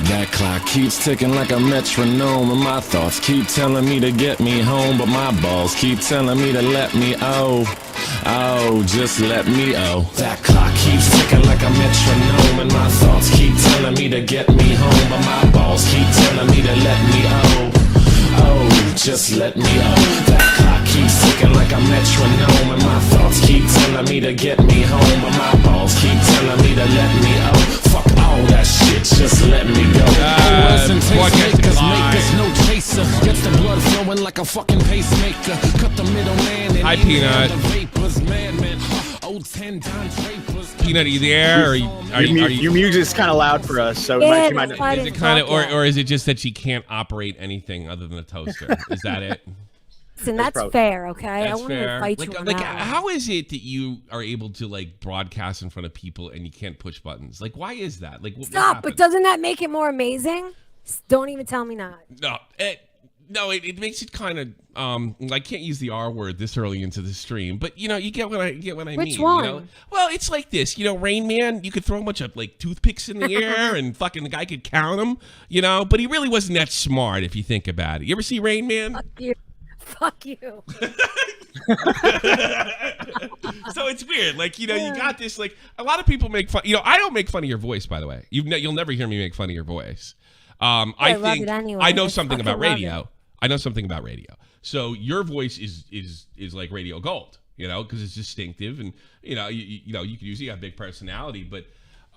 That clock keeps ticking like a metronome, and my thoughts keep telling me to get me home, but my balls keep telling me to let me just let me That clock keeps ticking like a metronome, and my thoughts keep telling me to get me home, but my balls keep telling me to let me just let me That clock keeps ticking like a metronome, and my thoughts keep telling me to get me home, but my balls keep telling me to let me Fuck all that shit, just let me go. Makers, no chaser. Gets the blood flowing like a fucking pacemaker. Cut the middleman. Hi, Peanut. Peanut, are you there? Your music's kind of loud for us, so yeah, she might not. Is it kind of, or is it just that she can't operate anything other than a toaster? Is that it? Listen, that's fair, okay? That's I want to fair. fight you on that. How is it that you are able to broadcast in front of people and you can't push buttons? Why is that? Stop! But doesn't that make it more amazing? Don't even tell me not. No, it makes it kind of I can't use the R word this early into the stream, but you get what I mean. Which one? You know? Well, it's like this, Rain Man. You could throw a bunch of toothpicks in the air, and fucking the guy could count them, But he really wasn't that smart if you think about it. You ever see Rain Man? Fuck you. Fuck you. So it's weird, you got this. A lot of people make fun. I don't make fun of your voice, by the way. You'll never hear me make fun of your voice. I think it anyway. I know something about radio. I know something about radio. So your voice is like radio gold, because it's distinctive, and you could usually have a big personality, but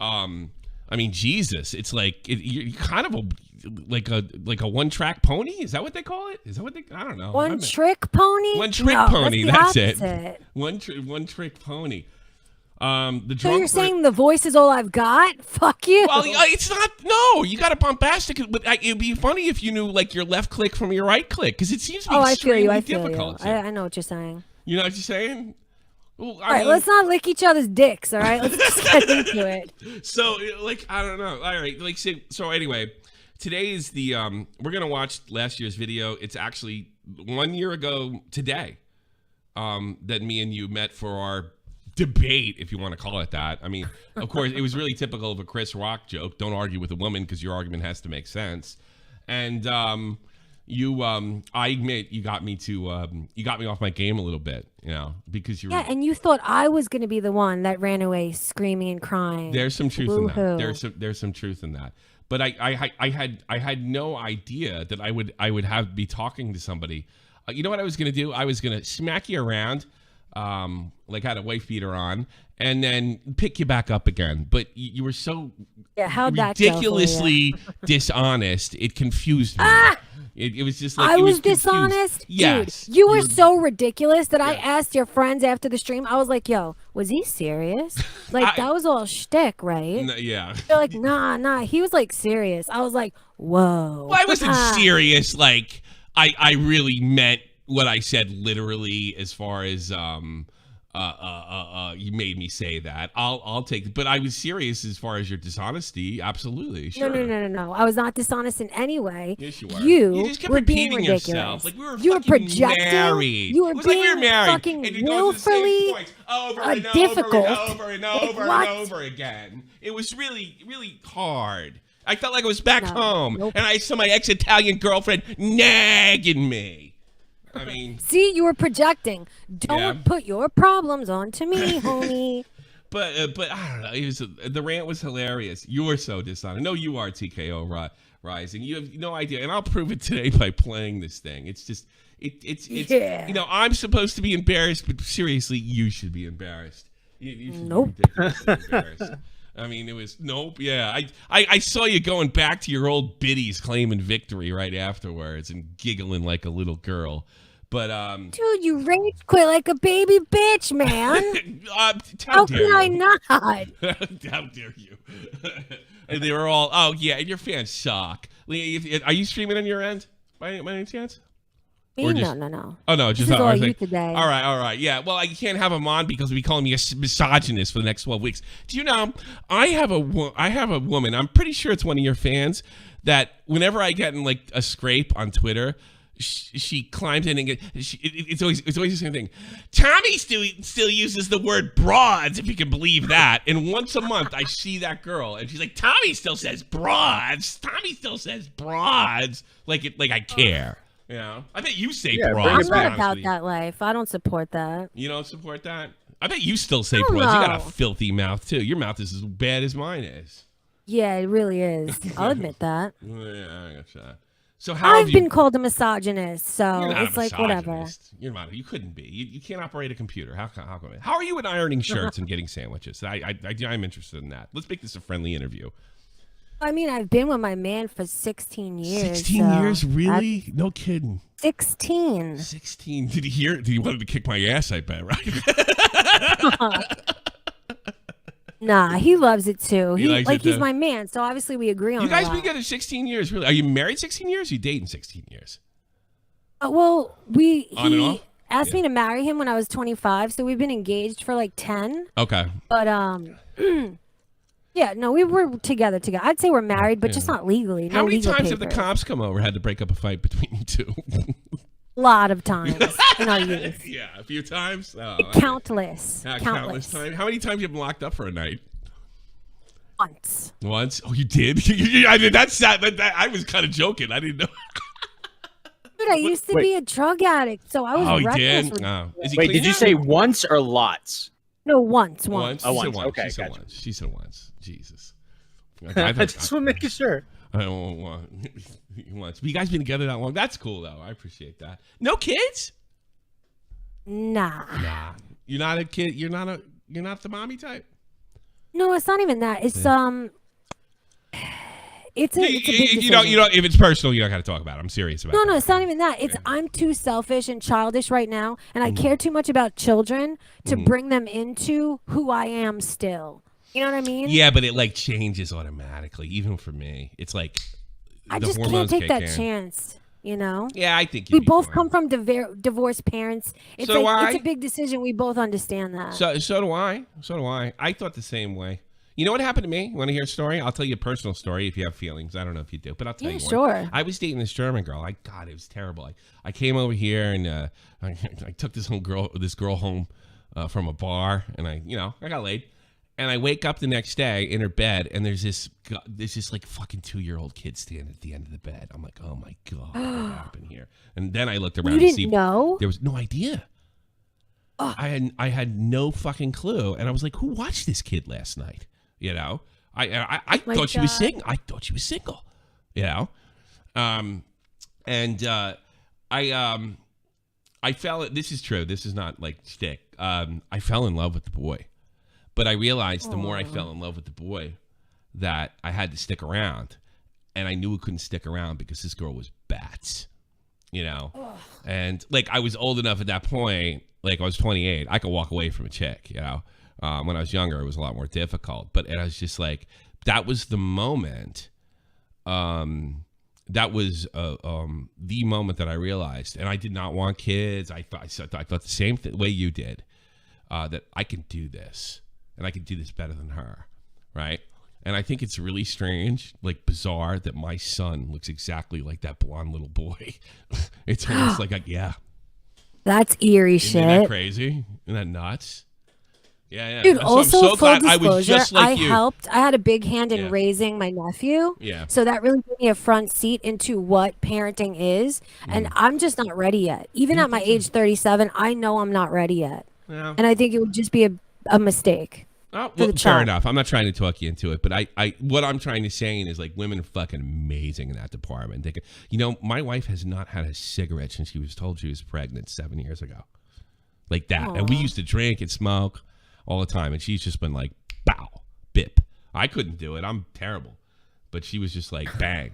I mean, Jesus, it's you're kind of like a one-track pony. Is that what they call it? Is that what they? I don't know. One-trick pony. One-trick pony. That's it. One-trick pony. So you're saying the voice is all I've got? Fuck you. Well, it's not. No, you got a bombastic. But it'd be funny if you knew your left click from your right click, because it seems to be extremely difficult. I know what you're saying. You know what you're saying? Well, all right, let's not lick each other's dicks. All right, let's just get into it. So, I don't know. All right, so anyway, today is the we're gonna watch last year's video. It's actually 1 year ago today that me and you met for our debate, if you want to call it that. I mean, of course, it was really typical of a Chris Rock joke. Don't argue with a woman because your argument has to make sense. And I admit you got me off my game a little bit, because you. Yeah, and you thought I was going to be the one that ran away screaming and crying. There's some truth in that. There's some truth in that. But I had no idea that I would be talking to somebody. You know what I was going to do? I was going to smack you around. Had a wife beater on, and then pick you back up again. But you were so ridiculously dishonest. It confused me. It was just I was dishonest? Yes. Dude, you were so ridiculous that I asked your friends after the stream. I was like, yo, was he serious? That was all shtick, right? Yeah. They're like, nah. He was serious. I was like, whoa. Well, I wasn't serious. I really meant what I said literally, as far as you made me say that. I'll take it, but I was serious as far as your dishonesty. Absolutely, sure. No. I was not dishonest in any way. Yes, you were. You just kept were being repeating ridiculous. yourself. You were projecting. Married. You were being we were married. fucking and willfully over and difficult. over and over again. It was really, really hard. I felt like I was back home, and I saw my ex-Italian girlfriend nagging me. I mean, see, you were projecting. Don't put your problems onto me, homie. But I don't know. The rant was hilarious. You were so dishonest. No, you are, TKO Rising. You have no idea, and I'll prove it today by playing this thing. It's just it's I'm supposed to be embarrassed, but seriously, you should be embarrassed. You should be ridiculously embarrassed. I mean, it was yeah. I saw you going back to your old biddies, claiming victory right afterwards and giggling like a little girl. But dude, you rage quit like a baby bitch, man. How can I not? How dare you? And they were all, and your fans suck. Are you streaming on your end by any chance? No. Oh no, just this is all you today. All right. Yeah, well, I can't have him on because we calling me a misogynist for the next 12 weeks. Do you know? I have a woman. I'm pretty sure it's one of your fans that whenever I get in a scrape on Twitter, she climbs in and it's always the same thing. Tommy still uses the word broads, if you can believe that. And once a month I see that girl and she's like, Tommy still says broads. Tommy still says broads. Like I care. You know? I bet you say broads. I'm not about that life. I don't support that. You don't support that? I bet you still say broads. You got a filthy mouth too. Your mouth is as bad as mine is. Yeah, it really is. I'll admit that. Yeah, I gotcha. So how I've been called a misogynist, so it's like whatever. You're not. You couldn't be. You can't operate a computer. How are you at ironing shirts and getting sandwiches? I'm interested in that. Let's make this a friendly interview. I mean, I've been with my man for 16 years. 16 years, really? No kidding. 16. 16. Did he hear? Did he wanted to kick my ass? I bet, right? Nah, he loves it too. He's my man, so obviously we agree on. You guys been together 16 years, really? Are you married 16 years? Or you dating 16 years? Well, he asked me to marry him when I was 25, so we've been engaged for like 10. Okay. But yeah, no, we were together. I'd say we're married, but just not legally. How many times have the cops come over, had to break up a fight between you two? A lot of times in our youth. Yeah, a few times. Oh, countless. Countless times. How many times you been locked up for a night? Once. Once? Oh, you did? I mean, I was kind of joking. I didn't know. Dude, I used to be a drug addict, so I was reckless. Wait, did you say once or lots? No, once. Once. Oh, once. Okay, she said gotcha. once. She said once. Jesus. I just want to make sure. I don't want once. But you guys been together that long? That's cool, though. I appreciate that. No kids? Nah. You're not a kid. You're not the mommy type. No, it's not even that. It's it's a big decision. You know, if it's personal, you don't got to talk about it. I'm serious about it. No, it's not even that. It's I'm too selfish and childish right now, and I care too much about children to bring them into who I am still. You know what I mean? Yeah, but it like changes automatically, even for me. It's like I just can't take that chance. You know? Yeah, I think we both come from divorced parents. It's so it's a big decision. We both understand that. So do I. I thought the same way. You know what happened to me? You want to hear a story? I'll tell you a personal story if you have feelings. I don't know if you do, but I'll tell you one. Sure. I was dating this German girl. God, it was terrible. I came over here and I took this girl home from a bar, and I got laid. And I wake up the next day in her bed, and there's this like fucking 2-year-old kid standing at the end of the bed. I'm like, oh my God, what happened here? And then I looked around to see. Know? There was no idea. Oh. I had no fucking clue, and I was like, who watched this kid last night? You know, I thought she was single. I thought she was single. You know, I fell. This is true. This is not like shtick. I fell in love with the boy. But I realized the more I fell in love with the boy that I had to stick around. And I knew I couldn't stick around because this girl was bats, you know? And like I was old enough at that point, like I was 28, I could walk away from a chick, you know? When I was younger, it was a lot more difficult. But I was just like, that was the moment. That was the moment that I realized. And I did not want kids. I thought the same way you did, that I can do this. And I can do this better than her, right? And I think it's really strange, like bizarre, that my son looks exactly like that blonde little boy. It's almost like, yeah. That's eerie shit. Isn't that crazy? Isn't that nuts? Yeah. Dude, I'm so full glad disclosure, I was just like you. I had a big hand in raising my nephew. Yeah. So that really gave me a front seat into what parenting is. And I'm just not ready yet. Even at my age 37, I know I'm not ready yet. Yeah. And I think it would just be a mistake. Oh, well, fair enough. I'm not trying to talk you into it, but I what I'm trying to say is like women are fucking amazing in that department. They can, my wife has not had a cigarette since she was told she was pregnant 7 years ago, like that. Aww. And we used to drink and smoke all the time, and she's just been like, bow, bip. I couldn't do it. I'm terrible, but she was just like, bang.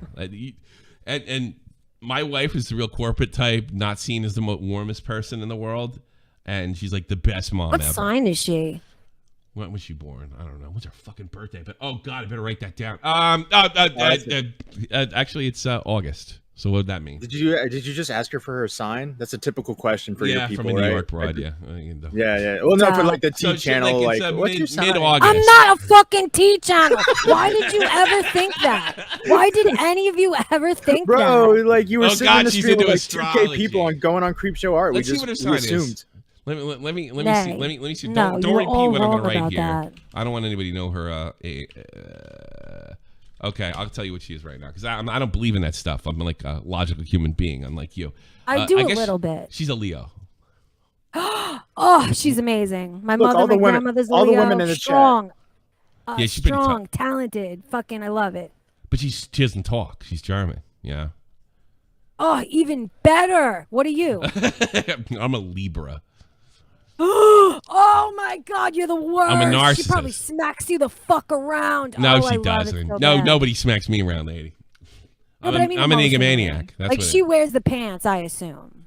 And my wife is the real corporate type, not seen as the warmest person in the world, and she's like the best mom ever. What sign is she? When was she born? I don't know. What's her fucking birthday? But oh God, I better write that down. Actually, it's August. So what would that mean? Did you just ask her for her sign? That's a typical question for your people, from a New right? York broad, yeah. Yeah. Well, no, for like the T channel, like what's your sign? Mid-August. I'm not a fucking T channel. Why did you ever think that? Why did any of you ever think that? Bro, like you were sitting in the she's street with into like 2K people on going on Creep Show Art. Let's see what her sign assumed. Let me see. Let me see. No, Don't repeat what I'm gonna write about here. that. I don't want anybody to know her. Okay, I'll tell you what she is right now because I don't believe in that stuff. I'm like a logical human being, unlike you. I do a little bit. She's a Leo. Oh, she's amazing. My grandmother's a Leo. All the women in the strong. Yeah, she's strong, talented. Fucking, I love it. But she doesn't talk. She's German. Yeah. Oh, even better. What are you? I'm a Libra. Oh my God, you're the worst. I'm a narcissist. She probably smacks you the fuck around. No, she doesn't. So no, bad. nobody smacks me around, lady. No, I'm an egomaniac. That's like she wears the pants, I assume.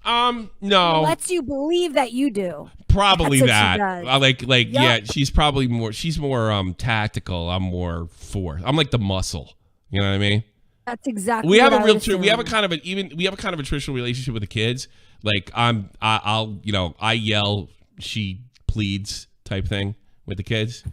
No. Lets you believe that you do. Probably That's that. what she does. Like, yeah, she's probably more. She's more tactical. I'm more force. I'm like the muscle. You know what I mean? That's exactly. We have what a real. I We have a kind of a traditional relationship with the kids. Like I'll I yell, she pleads type thing with the kids.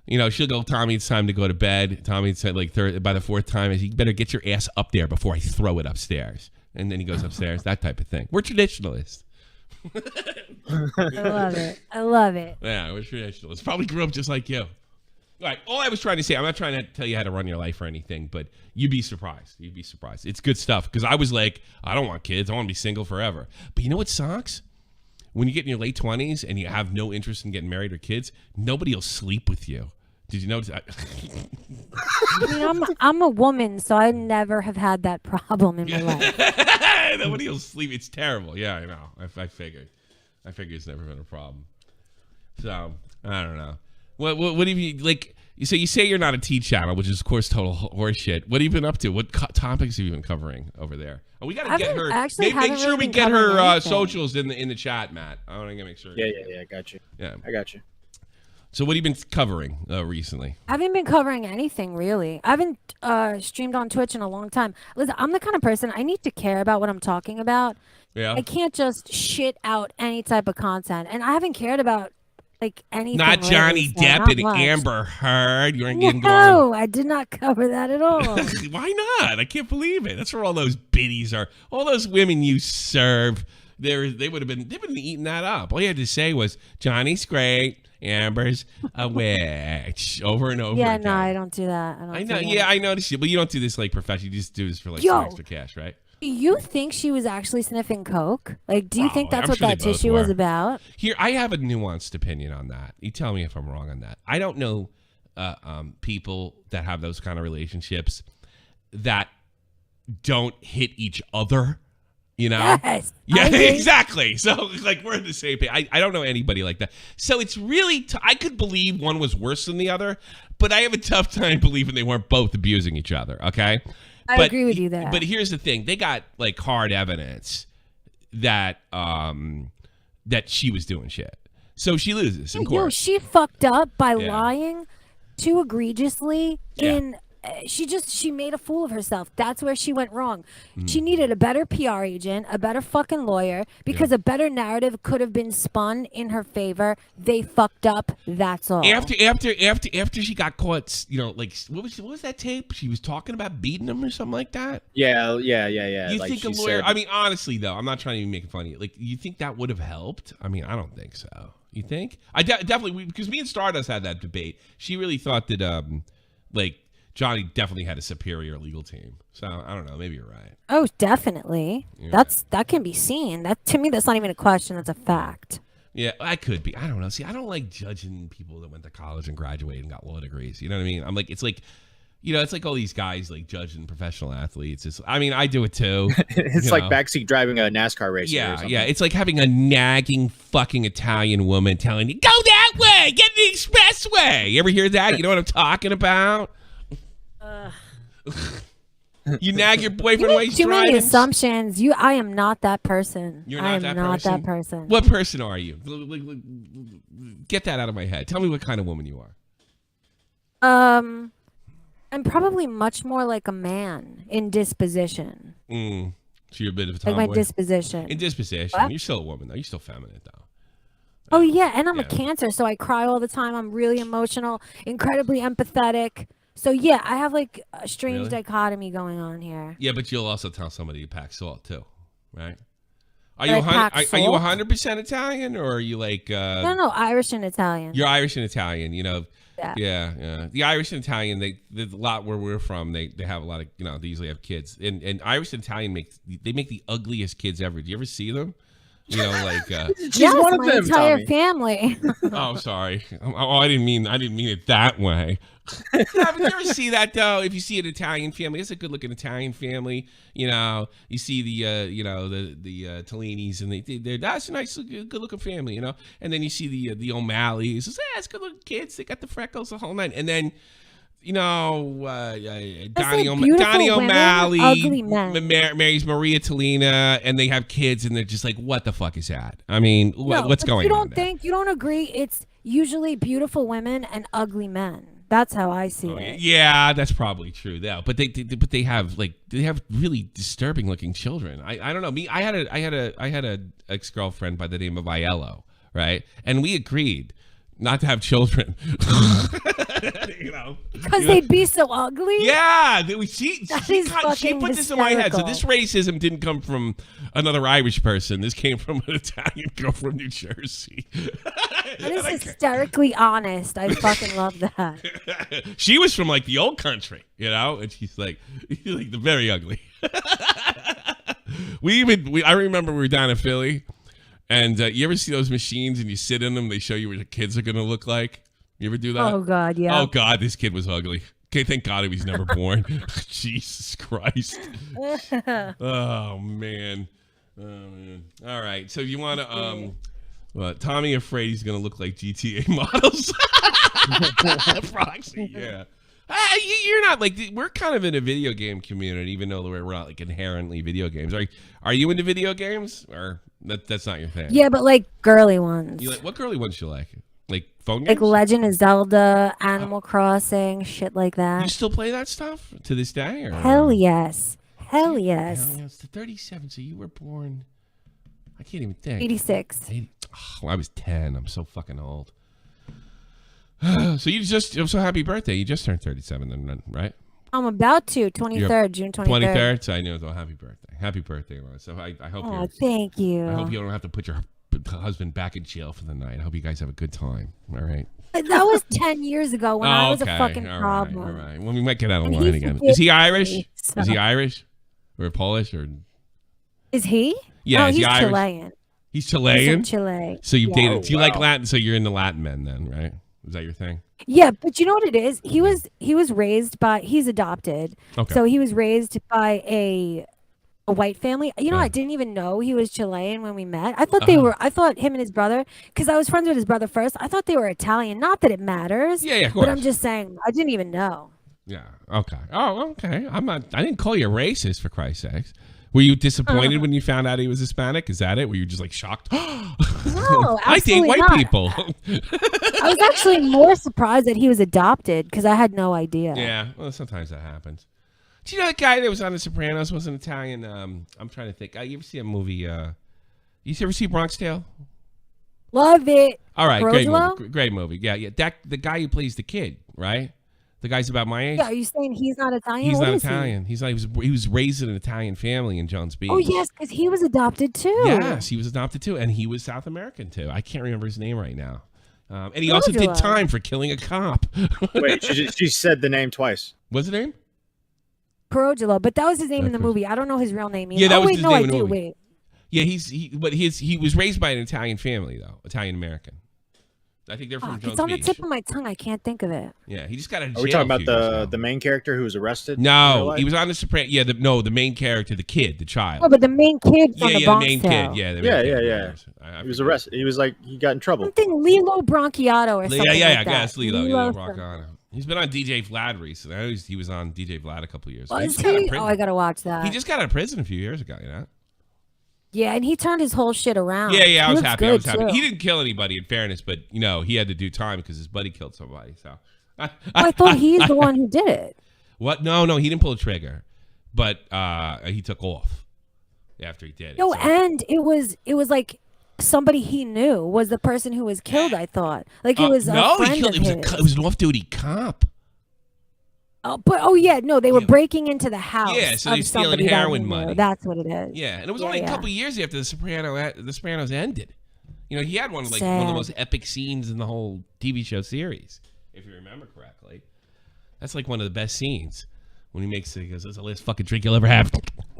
You know, she'll go, Tommy, it's time to go to bed. Tommy said like by the fourth time, you better get your ass up there before I throw it upstairs. And then he goes upstairs, that type of thing. We're traditionalists. I love it. Yeah, we're traditionalists. Probably grew up just like you. All right, all I was trying to say, I'm not trying to tell you how to run your life or anything, but you'd be surprised. You'd be surprised. It's good stuff because I was like, I don't want kids. I want to be single forever. But you know what sucks? When you get in your late 20s and you have no interest in getting married or kids, nobody will sleep with you. Did you notice that? I mean, I'm a woman, so I never have had that problem in my life. Nobody will sleep. It's terrible. Yeah, I know. I figured. It's never been a problem. So, I don't know. What have you, like, so you say you're not a T channel, which is, of course, total horseshit. What have you been up to? What topics have you been covering over there? Oh, we got to get her. Make sure we get her socials in the chat, Matt. I want to make sure. Yeah, I got you. Yeah. I got you. So what have you been covering recently? I haven't been covering anything, really. I haven't streamed on Twitch in a long time. Listen, I'm the kind of person, I need to care about what I'm talking about. Yeah. I can't just shit out any type of content. And I haven't cared about, like, anything. Not Johnny Depp and much. Amber Heard. You aren't getting No, I did not cover that at all. Why not? I can't believe it. That's where all those biddies are. All those women you serve, they would have been eating that up. All you had to say was, Johnny's great. Amber's a witch over and over again. No, I don't do that. I know. Yeah, I noticed you, but you don't do this like professionally. You just do this for like some extra cash, right? Do you think she was actually sniffing coke? Like, do you think that's I'm what sure that they both tissue were. was about? Here, I have a nuanced opinion on that. You tell me if I'm wrong on that. I don't know people that have those kind of relationships that don't hit each other. You know? Yes. Yeah, exactly. So, like, we're in the same page. I don't know anybody like that. So, it's really, I could believe one was worse than the other, but I have a tough time believing they weren't both abusing each other, okay? I agree with you there. But here's the thing. They got, like, hard evidence that that she was doing shit. So, she loses in court. She fucked up by lying too egregiously in... She made a fool of herself. That's where she went wrong. She needed a better PR agent, a better fucking lawyer, because a better narrative could have been spun in her favor. They fucked up. That's all. After she got caught, you know, like what was that tape? She was talking about beating him or something like that. Yeah. You like think a lawyer? said, I mean, honestly though, I'm not trying to be making fun of you. Like, you think that would have helped? I mean, I don't think so. You think? I definitely, because me and Stardust had that debate. She really thought that like, Johnny definitely had a superior legal team. So, I don't know. Maybe you're right. Oh, definitely. Yeah. That can be seen. That, to me, that's not even a question. That's a fact. Yeah, I could be. I don't know. See, I don't like judging people that went to college and graduated and got law degrees. You know what I mean? I'm like, it's like, you know, it's like all these guys like judging professional athletes. It's, I mean, I do it too. It's like backseat driving a NASCAR race. Yeah. It's like having a nagging fucking Italian woman telling you, go that way, get the expressway. You ever hear that? You know what I'm talking about? You nag your boyfriend while he's too driving? many assumptions. I am not that person. You're I not am that person? What person are you? Get that out of my head. Tell me what kind of woman you are. I'm probably much more like a man in disposition. So you're a bit of a tomboy. Like my disposition. In disposition, what? you're still a woman though. You're still feminine though. Oh yeah, and I'm a Cancer, so I cry all the time. I'm really emotional, incredibly empathetic. So yeah, I have like a strange dichotomy going on here. Yeah, but you'll also tell somebody you pack salt too, right? Are you 100% Italian, or are you like? No, Irish and Italian. You're Irish and Italian, you know. Yeah. The Irish and Italian, there's a lot where we're from. They have a lot of, they usually have kids, and Irish and Italian make the ugliest kids ever. Do you ever see them? You know, like she's one of my them, entire Tommy. family. Oh, sorry. Oh, I didn't mean it that way. Yeah, but you ever see that though? If you see an Italian family, it's a good-looking Italian family. You know, you see the Tellinis, and that's a nice, good-looking family. You know, and then you see the O'Malleys. It's good-looking kids. They got the freckles, the whole nine. And then, Donnie O'Malley marries Maria Tellina, and they have kids, and they're just like, what the fuck is that? I mean, what's going on? You don't agree? It's usually beautiful women and ugly men. That's how I see it. Yeah, that's probably true. Yeah, but they have really disturbing looking children. I don't know. I had a ex-girlfriend by the name of Aiello, right? And we agreed not to have children. Because they'd be so ugly. Yeah, she put this in my head. So hysterical. this racism didn't come from another Irish person. This came from an Italian girl from New Jersey. That is hysterically honest. I fucking love that. She was from like the old country, and she's like the very ugly. I remember we were down in Philly, and you ever see those machines and you sit in them? They show you what the kids are gonna look like. You ever do that? Oh God, yeah. Oh God, this kid was ugly. Okay, thank God he was never born. Jesus Christ. Oh man. All right, so you want to Tommy afraid he's gonna look like GTA models. Proxy, yeah. You're not like, we're kind of in a video game community, even though we're not like inherently video games. Are you into video games, or that's not your thing? Yeah, but like girly ones. You like, what girly ones you like? Like phone games? Like Legend of Zelda, Animal Crossing, shit like that. You still play that stuff to this day? Or? Hell yes. Hell yes. Hell yes. The 37. So you were born, I can't even think. 86. I was 10. I'm so fucking old. So I'm so happy birthday. You just turned 37 then, right? I'm about to. 23rd, June 23rd. 23rd. So I know. So happy birthday. Happy birthday, Laura. So I hope Oh, thank you. I hope you don't have to put your husband back in jail for the night. I hope you guys have a good time. All right. That was 10 years ago when I was a fucking all problem. All right. Well, we might get out of line again. Is he Irish? So. Is he Irish? Or Polish? Or is he? Yeah, oh, is he he's Irish? Chilean. He's Chilean? He's from Chile. So you've dated. Do you like wow. Latin? So you're into Latin men then, right? Is that your thing? Yeah, but you know what it is? He was raised by, he's adopted. Okay. So he was raised by a white family. You know, Yeah. I didn't even know he was Chilean when we met. I thought I thought him and his brother, because I was friends with his brother first, I thought they were Italian. Not that it matters. Yeah, of course. But I'm just saying, I didn't even know. Yeah. Okay. Oh, okay. I didn't call you a racist, for Christ's sakes. Were you disappointed when you found out he was Hispanic? Is that it? Were you just like shocked? No, I date absolutely white not. people. I was actually more surprised that he was adopted because I had no idea. Yeah. Well, sometimes that happens. Do you know that guy that was on The Sopranos was an Italian? I'm trying to think. You ever see a movie? You ever see Bronx Tale? Love it. All right, great Rosalo? movie. Great movie. Yeah. The guy who plays the kid, right? The guy's about my age. Yeah, are you saying he's not Italian? He's What not is he? Italian. He was raised in an Italian family in Jones Beach. Oh yes, because he was adopted too. Yes, he was adopted too, and he was South American too. I can't remember his name right now. And he also did time for killing a cop. Wait, she said the name twice. What's his name? Perugolo, but that was his name in the movie. I don't know his real name either. Yeah, that oh, was wait, his no, name I in the do. movie. Wait. Yeah, he was raised by an Italian family though, Italian American. I think they're from Jones It's on the Beach. tip of my tongue. I can't think of it. Yeah, he just got out of jail. Are we talking a about few years ago. the main character who was arrested? No, he was on The Sopranos. Yeah, the main character, the kid, the child. Oh, but the main kid from the the Bronx main Tale. kid. Yeah, the main Yeah, kid. yeah. I He was forget. arrested. He was like, he got in trouble. Something Lilo Branchiato or something Yeah, like I that. guess Lilo Lilo rock on. He's been on DJ Vlad recently. I know he was on DJ Vlad a couple years ago. Was just got out of he? prison. Oh, I gotta watch that. He just got out of prison a few years ago, you know? Yeah, and he turned his whole shit around. Yeah, He I was looks happy. good, too. He didn't kill anybody, in fairness, but, he had to do time because his buddy killed somebody. So I thought he's the one who did it. What? No, he didn't pull the trigger, but he took off after he did it. No, and it was like somebody he knew was the person who was killed. I thought like it was a friend of his. It was an off-duty cop. They were breaking into the house. Yeah, so they're of stealing somebody heroin that he knew. money. That's what it is. Yeah, and it was only a couple years after The Sopranos ended. You know, he had one of the most epic scenes in the whole TV show series, if you remember correctly. That's like one of the best scenes when he goes, "That's the last fucking drink you'll ever have."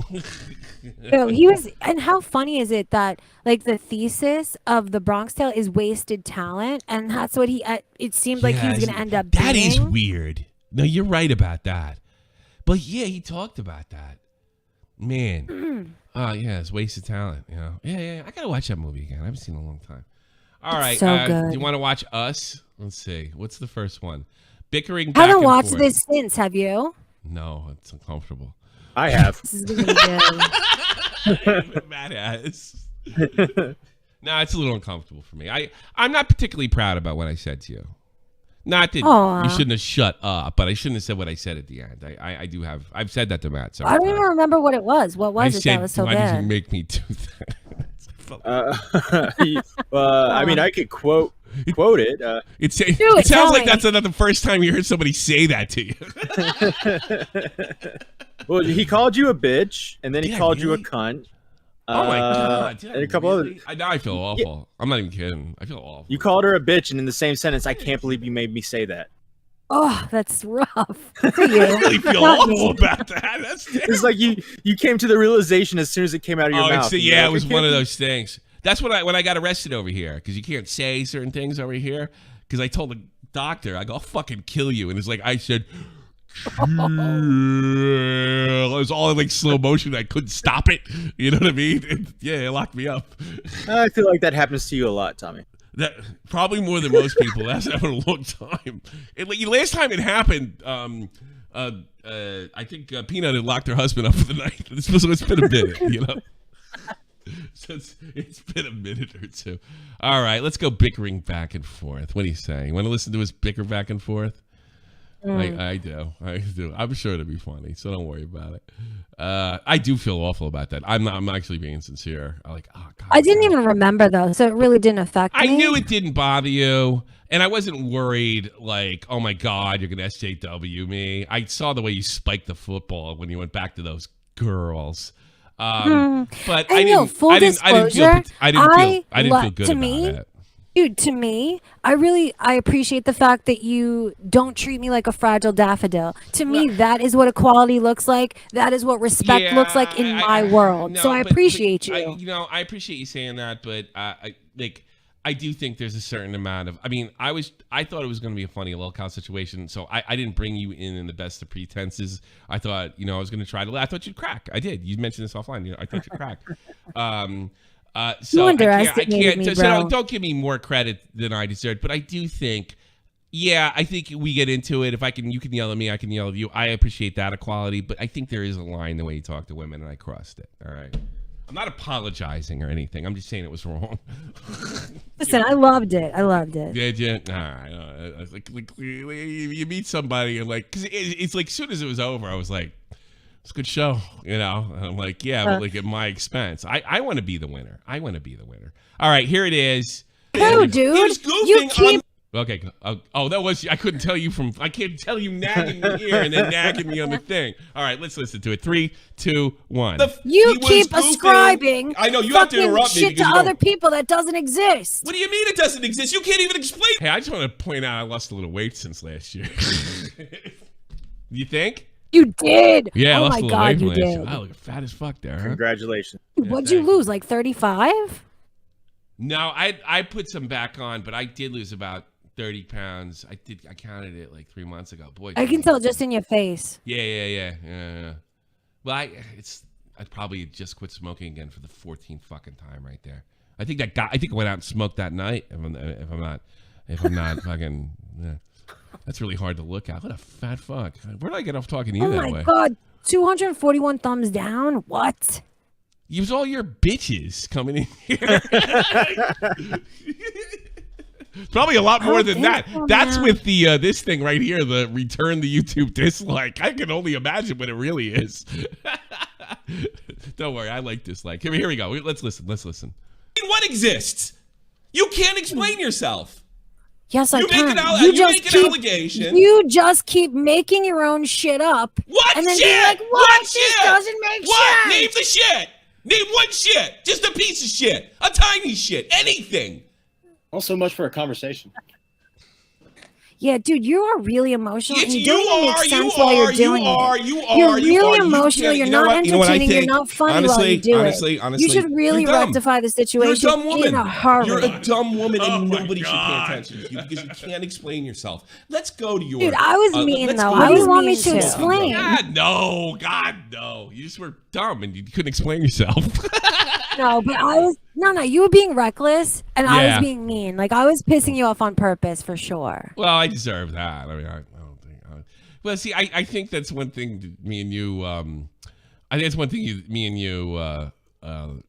He was, and how funny is it that like the thesis of The Bronx Tale is wasted talent, and that's what it seemed like he was going to end up being. That is weird. No, you're right about that. But yeah, he talked about that. Man. It's wasted talent, you know. Yeah. I gotta watch that movie again. I haven't seen it in a long time. All right. So good. Do you want to watch Us? Let's see. What's the first one? Bickering I back haven't and watched forth. this since, have you? No, it's uncomfortable. I have. This is gonna be good. Matt has. No, it's a little uncomfortable for me. I'm not particularly proud about what I said to you. Not that you shouldn't have shut up, but I shouldn't have said what I said at the end. I've said that to Matt. I don't even remember what it was. What was it that was so why bad? Why did you make me do that? I mean, I could quote it. It sounds like that's not the first time you heard somebody say that to you. Well, he called you a bitch, and then he called you a cunt. Oh my god! And a couple other. Now I feel awful. I'm not even kidding. I feel awful. You called her a bitch, and in the same sentence, I can't believe you made me say that. Oh, that's rough. For you. I really feel awful about that. It's like you came to the realization as soon as it came out of your mouth. It was one of those things. That's when I got arrested over here because you can't say certain things over here. Because I told the doctor, I go, "I'll fucking kill you," and it's like I said. It was all in like slow motion. I couldn't stop it. You know what I mean? It locked me up. I feel like that happens to you a lot, Tommy. That probably more than most people. That's happened a long time. Last time it happened, I think Peanut had locked her husband up for the night. It's been a minute, you know. So it's been a minute or two. All right, let's go bickering back and forth. What do you say? You want to listen to us bicker back and forth? I do. I'm sure it'll be funny, so don't worry about it. I do feel awful about that. I'm actually being sincere. God, I didn't even remember though, so it really didn't affect me. I knew it didn't bother you, and I wasn't worried. Like, oh my God, you're gonna SJW me. I saw the way you spiked the football when you went back to those girls. But I didn't feel good about it. Dude, to me, I appreciate the fact that you don't treat me like a fragile daffodil. To me, that is what equality looks like. That is what respect looks like in my world. So I appreciate you. I appreciate you saying that, but I do think there's a certain amount of. I mean, I thought it was going to be a funny little cow situation, so I didn't bring you in the best of pretenses. I thought, I was going to try to. I thought you'd crack. I did. You mentioned this offline. I thought you'd crack. So you underestimated me, bro. So don't give me more credit than I deserve. But I do think, I think we get into it. You can yell at me, I can yell at you. I appreciate that equality, but I think there is a line the way you talk to women, and I crossed it. All right. I'm not apologizing or anything. I'm just saying it was wrong. Listen, I loved it. Did you? All right. You meet somebody and because it's like as soon as it was over, I was like, it's a good show, And I'm like, but at my expense. I want to be the winner. All right, here it is. No, dude. You keep. Okay. That was. I couldn't tell you I can't tell you nagging me here and then nagging me on the thing. All right, let's listen to it. 3, 2, 1. You keep ascribing. I know you have to interrupt me shit to other people that doesn't exist. What do you mean it doesn't exist? You can't even explain. Hey, I just want to point out I lost a little weight since last year. You think? You did. Yeah, oh my God, you did. I look fat as fuck there. Huh? Congratulations. What'd you lose? Like 35? No, I put some back on, but I did lose about 30 pounds. I counted it like 3 months ago. Boy, I can tell just in your face. Yeah. Well, I probably just quit smoking again for the 14th fucking time right there. I think I went out and smoked that night. If I'm not fucking. Yeah. That's really hard to look at. What a fat fuck. Where did I get off talking to you that way? Oh my God. 241 thumbs down? What? Use all your bitches coming in here. Probably a lot more than that. So, That's man. with the this thing right here, the return the YouTube dislike. I can only imagine what it really is. Don't worry, I like dislike. Here we go. Let's listen. What exists? You can't explain yourself. Yes, I You can. make an allegation. You just keep making your own shit up. What and then shit? Be like, what this shit? doesn't make what? sense. Name the shit. Name one shit. Just a piece of shit. A tiny shit. Anything. Not so much for a conversation. Yeah, dude, you are really emotional. And you don't even make sense you while are, you're doing you are, it. you are, You're you really are. emotional. You're not entertaining. You're not funny while you do it. Honestly, you should really you're dumb. rectify the situation You're a dumb woman. in a hurry. You're a dumb woman, and nobody should pay attention to you because you can't explain yourself. Let's go to your. Dude, I was mean though. I You want me to explain? God no. You just were dumb and you couldn't explain yourself. No, but I was no. You were being reckless, and I was being mean. Like I was pissing you off on purpose for sure. Well, I deserve that. I mean, I don't think. Well, see, I think that's one thing. Me and you. I think it's one thing. Me and you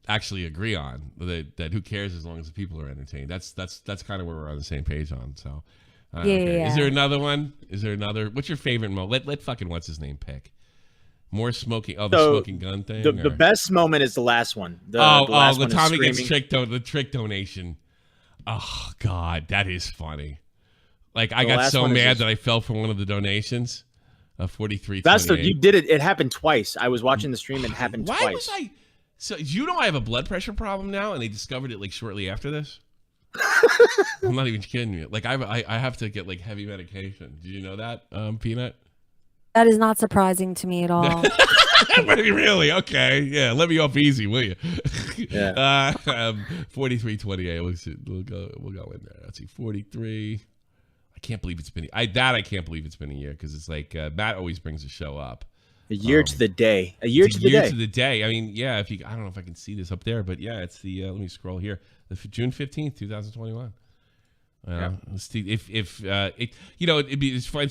actually agree on that. Who cares as long as the people are entertained. That's kind of where we're on the same page on. So. Yeah. Is there another one? Is there another? What's your favorite moment? Let fucking what's his name pick. More smoking. Oh, the smoking gun thing. The best moment is the last one. The Tommy gets tricked. The trick donation. Oh God, that is funny. Like I got so mad that I fell for one of the donations. 43. That's you did it. It happened twice. I was watching the stream and it happened twice. Why was I? So you know I have a blood pressure problem now, and they discovered it like shortly after this. I'm not even kidding you. Like I have to get like heavy medication. Did you know that, Peanut? That is not surprising to me at all. Really? Okay. Yeah. Let me off easy, will you? Yeah. 4328. We'll go in there. Let's see. 43. I can't believe it's been. I can't believe it's been a year because it's like Matt always brings the show up. A year to the day. A year to the day. To the day. I mean, yeah. I don't know if I can see this up there, but yeah, it's the. Let me scroll here. June 15th, 2021. Let's see if it's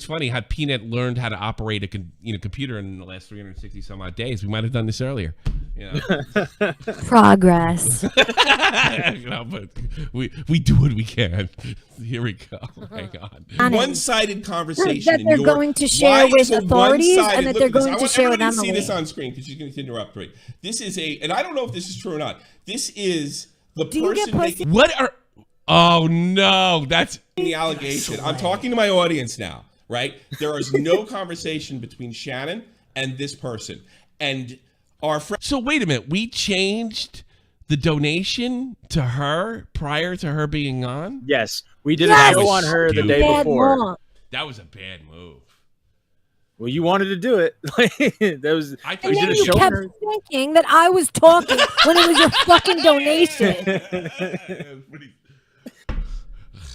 funny how Peanut learned how to operate a computer in the last 360 some odd days. We might have done this earlier. Progress. But we do what we can. Here we go. Hang on. One-sided conversation that they're going to share with authorities and that they're going to share with Emily. See this on screen because she's going to interrupt me. This is and I don't know if this is true or not. This is the person making. Oh no, that's the allegation. I'm talking to my audience now, right? There is no conversation between Shannon and this person. And our friend. So wait a minute, we changed the donation to her prior to her being on? Yes, we did a show on her the day before. That was a bad move. Well, you wanted to do it. That was. I and then you kept thinking that I was talking when it was your fucking donation.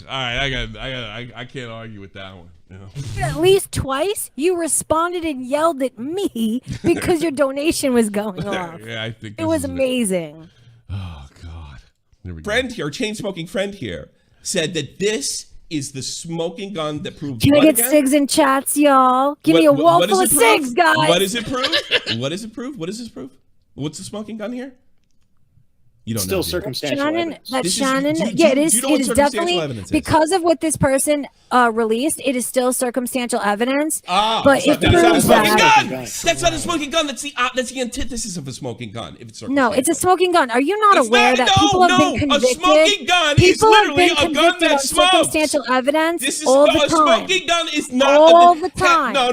All right, I can't argue with that one. You know? At least twice you responded and yelled at me because your donation was going off. Yeah, I think it was amazing. Oh God! There we go. Friend here, chain smoking friend here, said that this is the smoking gun that proves. Can I get cigs in chats, y'all? Give me a wall full of cigs, guys. What does it prove? What does it prove? What does this prove? What's the smoking gun here? You don't still know, circumstantial evidence. It is definitely definitely because of what this person released. It is still circumstantial evidence. But it proves that that's not a smoking gun. That's the antithesis of a smoking gun. If it's no, it's a smoking gun. Are you not aware that people have been convicted? A smoking gun is literally a gun that smokes. Circumstantial evidence. This is all the time. A smoking gun is not all the time. No.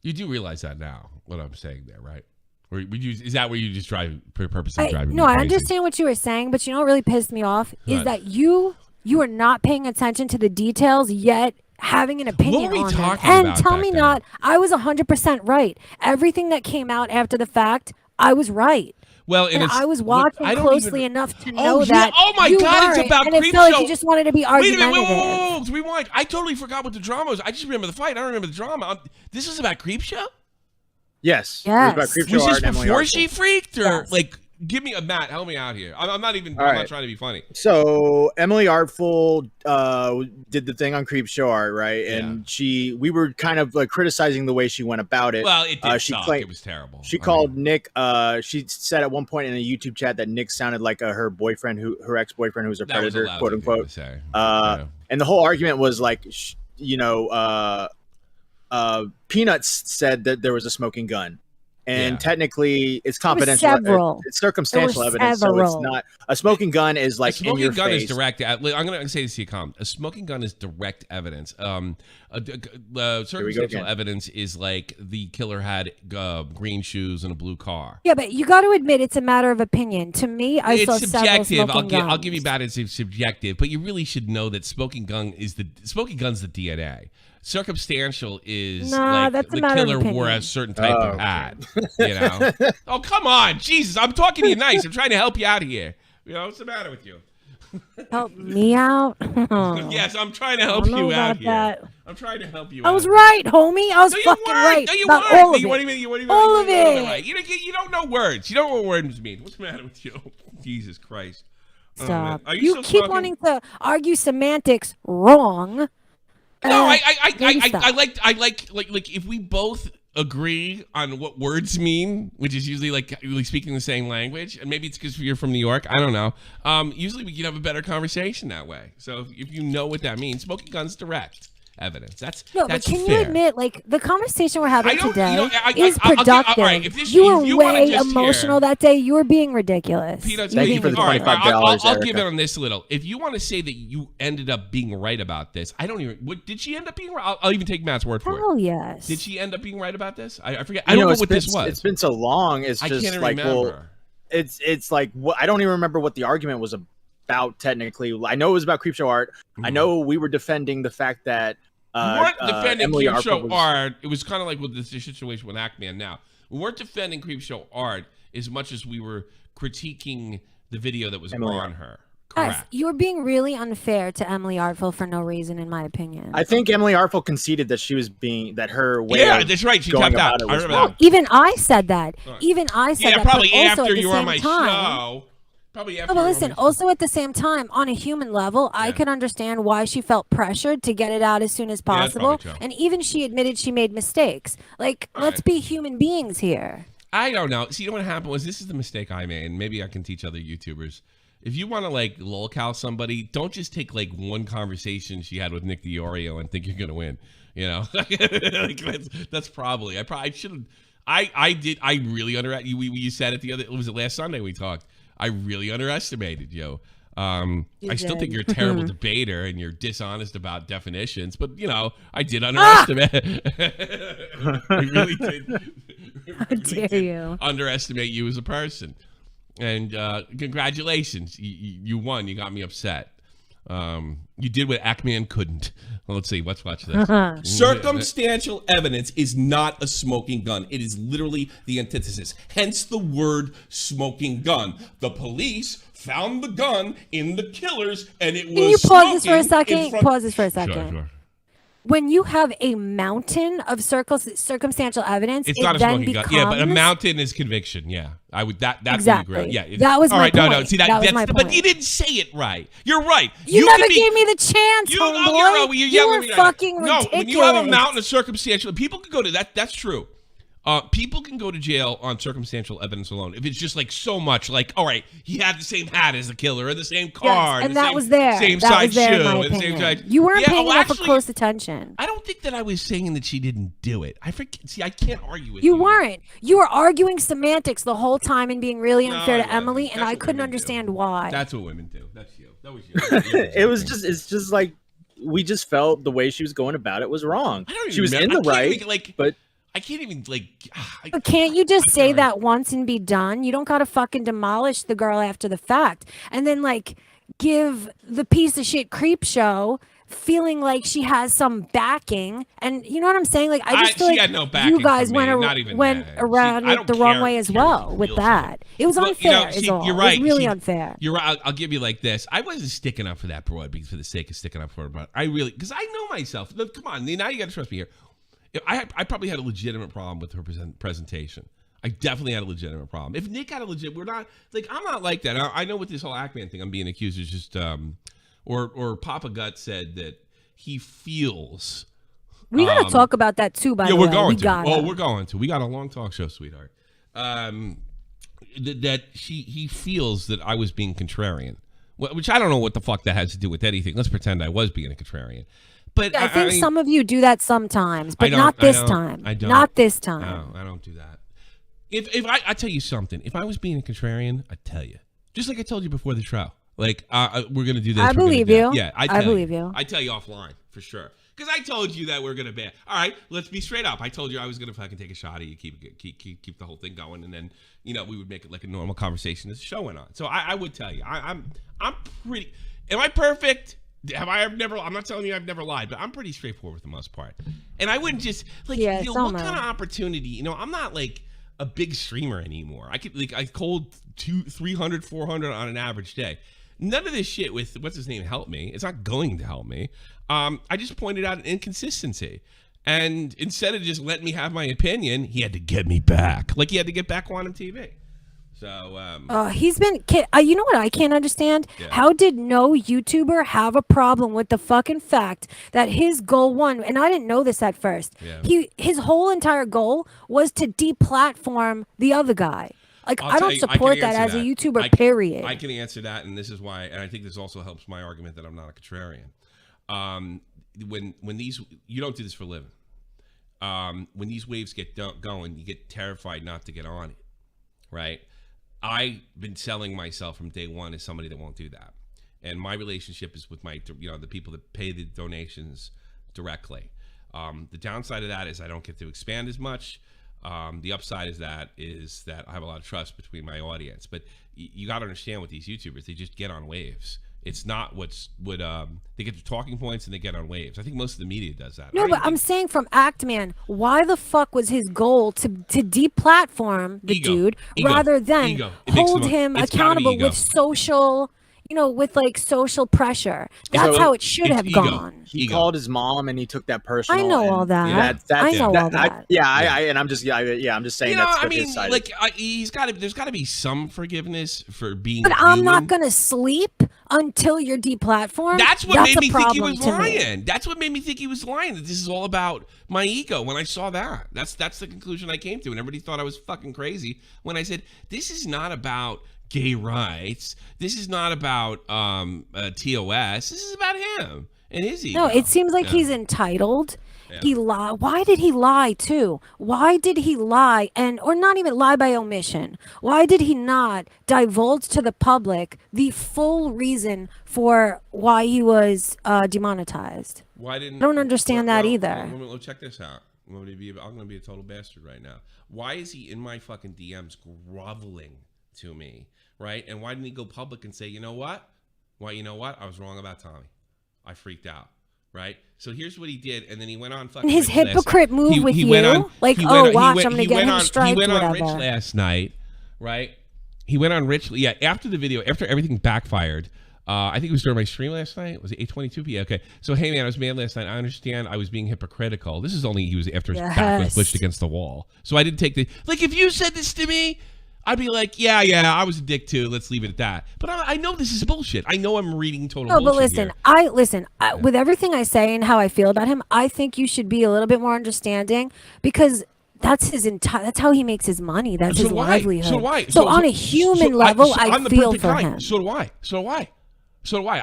You do realize that now? What I'm saying there, right? Or is that where you just drive purposely driving? No, I understand what you were saying, but you know what really pissed me off is that you are not paying attention to the details yet, having an opinion on it. And tell me not, I was 100% right. Everything that came out after the fact, I was right. Well, and I was watching closely enough to know that. Oh my God! It's about and it felt like you just wanted to be argumentative. Wait a minute! Whoa, rewind. I totally forgot what the drama was. I just remember the fight. I don't remember the drama. This is about Creepshow. Yes. Yes. It was about Creepshow was this before she freaked, or like give me a Matt. Help me out here. I'm not even. All I'm right. not trying to be funny. So Emily Artful did the thing on Creep Show Art, right? And we were kind of like criticizing the way she went about it. Well, it did she suck. claimed, It was terrible. She called Nick. She said at one point in a YouTube chat that Nick sounded like her boyfriend, her ex-boyfriend, who was a predator, quote unquote. And the whole argument was like, Peanuts said that there was a smoking gun. And technically, it's confidential. It's circumstantial evidence, so it's not a smoking gun. Is like in your face. A smoking gun is direct. I'm going to say this to you, Calm. A smoking gun is direct evidence. Circumstantial evidence is like the killer had green shoes and a blue car. Yeah, but you got to admit it's a matter of opinion. To me, I saw several smoking guns. I'll give you bad. It's subjective, but you really should know that smoking gun's the DNA. Circumstantial is like the killer wore a certain type of hat. You know? Oh, come on. Jesus, I'm talking to you nice. I'm trying to help you out here. You know, what's the matter with you? Help me out? Yes, I'm trying to help you out here. I'm trying to help you out. I was right, homie. I was fucking right. No, you about weren't. all of it. All of it. Right. You don't know words. You don't know what words mean. What's the matter with you? Jesus Christ. Stop. Oh, you keep wanting to argue semantics wrong. No, I like if we both agree on what words mean, which is usually like really speaking the same language, and maybe it's because you're from New York. I don't know. Usually we can have a better conversation that way. So if you know what that means, smoking guns direct evidence. That's but can fair. you admit, like the conversation we're having today is I'll productive? You were way emotional that day. You were being ridiculous. Thank you for the $25. I'll give it on this a little. If you want to say that you ended up being right about this, I don't even. Did she end up being right? I'll even take Matt's word for it. Oh yes. Did she end up being right about this? I forget. I don't know what this was. It's been so long. It's just I can't like remember. It's like I don't even remember what the argument was about technically. I know it was about Creepshow Art. I know we were defending the fact that. We weren't defending Creepshow Art. It was kind of like with the situation with Ackman now. We weren't defending Creepshow Art as much as we were critiquing the video that was on her. Correct. Yes, you're being really unfair to Emily Artful for no reason, in my opinion. I think Emily Artful conceded that she was her way. Yeah, that's right. She tapped out. I remember that. Even I said that. Even I said that. Yeah, probably also after you were on my show. Probably after. But listen, also at the same time, on a human level, I could understand why she felt pressured to get it out as soon as possible. And even she admitted she made mistakes. Like, let's be human beings here. I don't know. See, you know what happened was this is the mistake I made. And maybe I can teach other YouTubers. If you want to like lolcow somebody, don't just take like one conversation she had with Nick DiOrio and think you're gonna win. You know, like, that's probably. I should have. I really underestimated you. You said it was it last Sunday we talked. I really underestimated you. I still think you're a terrible debater and you're dishonest about definitions, but you know, I did underestimate. I really did. How dare you underestimate you as a person. And congratulations, you won. You got me upset. You did what Ackman couldn't. Well, let's see. Let's watch this. Circumstantial evidence is not a smoking gun. It is literally the antithesis. Hence the word smoking gun. The police found the gun in the killers, and it was. Can you pause this for a second? Pause this for a second. Sure. When you have a mountain of circumstantial evidence, it's not a smoking gun. Yeah, but a mountain is conviction. Yeah, I would that exactly. Yeah, that was my point. No. See that was my point. But you didn't say it right. You're right. You never gave me the chance, homeboy. You were fucking ridiculous. No, when you have a mountain of circumstantial, people can go to that. That's true. People can go to jail on circumstantial evidence alone. If it's just like so much, like, all right, he had the same hat as the killer, or the same car, and that was there. Same that size was there, shoe, in my and same size. You weren't paying enough close attention. I don't think that I was saying that she didn't do it. I forget. See, I can't argue with you. You weren't. You were arguing semantics the whole time and being really unfair to Emily, and I couldn't understand why. That's what women do. That's you. That was you. It's just like we just felt the way she was going about it was wrong. She was in the right, but. I can't even But can't you just say that once and be done? You don't gotta fucking demolish the girl after the fact, and then like give the piece of shit creep show feeling like she has some backing, and you know what I'm saying? Like I just feel like no backing you guys went around it the wrong way as well with that. It was unfair. You're right. It was really unfair. You're right. I'll give you like this. I wasn't sticking up for that broad because for the sake of sticking up for her, but I really because I know myself. Look, come on, now you got to trust me here. I probably had a legitimate problem with her presentation. I definitely had a legitimate problem. If Nick had a we're not like I'm not like that. I know with this whole Ackman thing, I'm being accused is just or Papa Gut said that he feels. We gotta talk about that too. By the way, we're going to. Oh, we're going to. We got a long talk show, sweetheart. That he feels that I was being contrarian, which I don't know what the fuck that has to do with anything. Let's pretend I was being a contrarian. But I think some of you do that sometimes, but not this time. I don't. Not this time. No, I don't do that. If I tell you something, if I was being a contrarian, I'd tell you. Just like I told you before the show. Like, we're going to do this. I believe you. Yeah, I believe you. I tell you offline, for sure. Because I told you that we're going to ban. All right, let's be straight up. I told you I was going to fucking take a shot at you, keep the whole thing going, and then, we would make it like a normal conversation as the show went on. So I would tell you. I'm pretty... Am I perfect? I'm not telling you I've never lied, but I'm pretty straightforward for the most part. And I wouldn't just... what kind of opportunity... I'm not like a big streamer anymore. I cold 300, 400 on an average day. None of this shit with what's his name helped me. It's not going to help me. I just pointed out an inconsistency. And instead of just letting me have my opinion, he had to get me back. Like he had to get back Quantum TV. So he's been you know what I can't understand? Yeah. How did no YouTuber have a problem with the fucking fact that his goal one, and I didn't know this at first. Yeah. His whole entire goal was to deplatform the other guy. Like I don't support that as a YouTuber, period. I can answer that, and this is why, and I think this also helps my argument that I'm not a contrarian. When these, you don't do this for a living. When these waves get going, you get terrified not to get on it, right? I've been selling myself from day one as somebody that won't do that, and my relationship is with my, the people that pay the donations directly. The downside of that is I don't get to expand as much. The upside is that I have a lot of trust between my audience, but you got to understand with these YouTubers, they just get on waves. It's not they get the talking points and they get on waves. I think most of the media does that. No, but I'm saying from Actman, why the fuck was his goal to deplatform the dude rather than hold him accountable with social... with like social pressure. That's how it should have gone. He called his mom and he took that personal. I know all that. I know all that. I'm just saying that's his side. Like there's got to be some forgiveness for being. But I'm not gonna sleep until you're deplatformed. That's what made me think he was lying. That's what made me think he was lying. That this is all about my ego. When I saw that, that's the conclusion I came to, and everybody thought I was fucking crazy when I said this is not about gay rights. This is not about TOS. This is about him and his ego. No, it seems like he's entitled. Yeah. He lied. Why did he lie too? Why did he lie or not even lie by omission? Why did he not divulge to the public the full reason for why he was demonetized? I don't understand that either. Check this out. I'm going to be a total bastard right now. Why is he in my fucking DMs groveling to me? Right? And why didn't he go public and say, you know what? Well, you know what? I was wrong about Tommy. I freaked out. Right? So here's what he did. And then he went on fucking... And his hypocrite move with you? Watch, I'm going to get him striked. He went on Rich last night. Right? He went on Rich... Yeah, after the video, after everything backfired, I think it was during my stream last night. Was it 8:22 p.m.? Okay. So, hey, man, I was mad last night. I understand I was being hypocritical. This is only he was after his back was pushed against the wall. So I didn't take the... Like, if you said this to me... I'd be like, yeah, I was a dick too. Let's leave it at that. But I know this is bullshit. I know I'm reading total bullshit. No, but listen, with everything I say and how I feel about him, I think you should be a little bit more understanding because that's that's how he makes his money. That's his livelihood. So on a human level, I feel for him. So do I.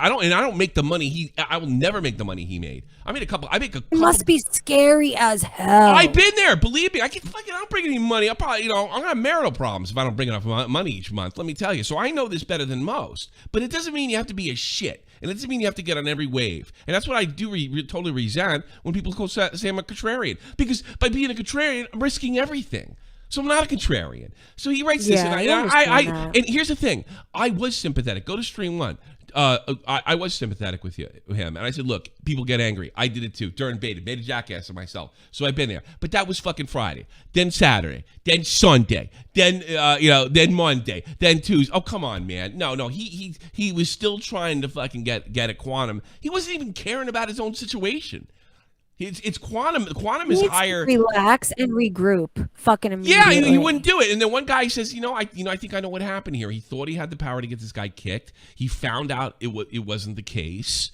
I don't make the money I will never make the money he made. I make a couple. It must be scary as hell. I've been there. Believe me. I don't bring any money. I'm probably, I'm gonna have marital problems if I don't bring enough money each month. Let me tell you. So I know this better than most. But it doesn't mean you have to be a shit. And it doesn't mean you have to get on every wave. And that's what I do totally resent when people say I'm a contrarian. Because by being a contrarian, I'm risking everything. So I'm not a contrarian. So he writes this, and here's the thing. I was sympathetic. Go to stream 1. I was sympathetic with him, and I said, "Look, people get angry. I did it too. During beta, made a jackass of myself. So I've been there. But that was fucking Friday, then Saturday, then Sunday, then then Monday, then Tuesday. Oh, come on, man. No. He was still trying to fucking get a Quantum. He wasn't even caring about his own situation. It's quantum. Quantum is higher. Relax and regroup. Fucking Yeah, immediately. he wouldn't do it. And then one guy says, I think I know what happened here. He thought he had the power to get this guy kicked. He found out it wasn't the case.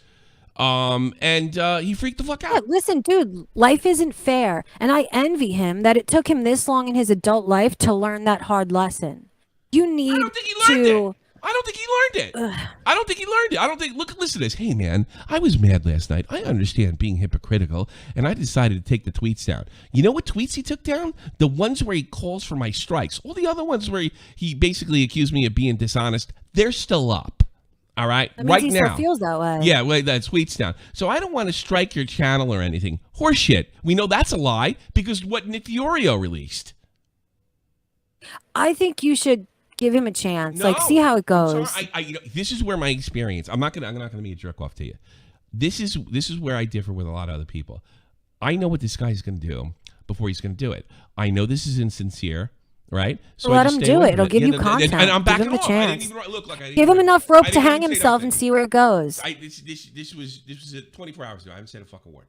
And he freaked the fuck out. Yeah, listen, dude, life isn't fair, and I envy him that it took him this long in his adult life to learn that hard lesson. You need I don't think he learned it. I don't think he learned it. I don't think he learned it. I don't think. Listen to this. Hey, man, I was mad last night. I understand being hypocritical, and I decided to take the tweets down. You know what tweets he took down? The ones where he calls for my strikes. All the other ones where he basically accused me of being dishonest, they're still up. All right, that means right he now. Still feels that way. Yeah, well, that tweet's down. So I don't want to strike your channel or anything. Horseshit. We know that's a lie because what Nick Fiorio released. I think you should give him a chance. Like, see how it goes. So this is where my experience. I'm not gonna be a jerk off to you. This is where I differ with a lot of other people. I know what this guy's gonna do before he's gonna do it. I know this is insincere, right? So let him do it. It'll give you content. And I'm backing give him a off. chance. Give him enough rope to hang himself and see where it goes. This was 24 hours ago. I haven't said a fucking word.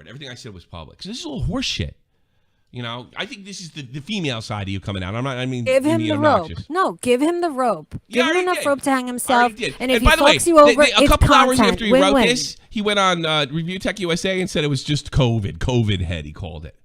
Everything I said was public. Because this is a little horse shit. I think this is the female side of you coming out. Give him the rope. No, give him the rope. Give him enough rope to hang himself. And if he fucks you over, a couple hours after he wrote win. this, he went on Review Tech USA and said it was just COVID head, he called it.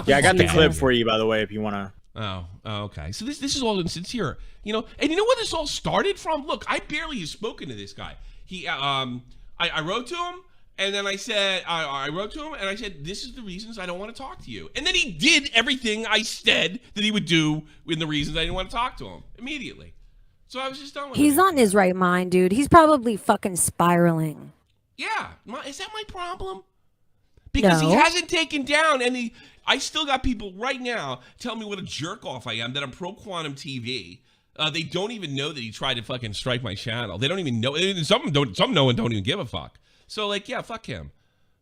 Yeah, I got the clip for you, by the way, if you want to. Oh, okay. So this is all insincere, and you know what this all started from? Look, I barely have spoken to this guy. I wrote to him, and then I said, I wrote to him, and I said, this is the reasons I don't want to talk to you. And then he did everything I said that he would do in the reasons I didn't want to talk to him immediately. So I was just done with it. He's not in his right mind, dude. He's probably fucking spiraling. Yeah. Is that my problem? Because he hasn't taken down any. I still got people right now telling me what a jerk off I am, that I'm pro quantum TV. They don't even know that he tried to fucking strike my channel. They don't even know. Some know and don't even give a fuck. So, fuck him.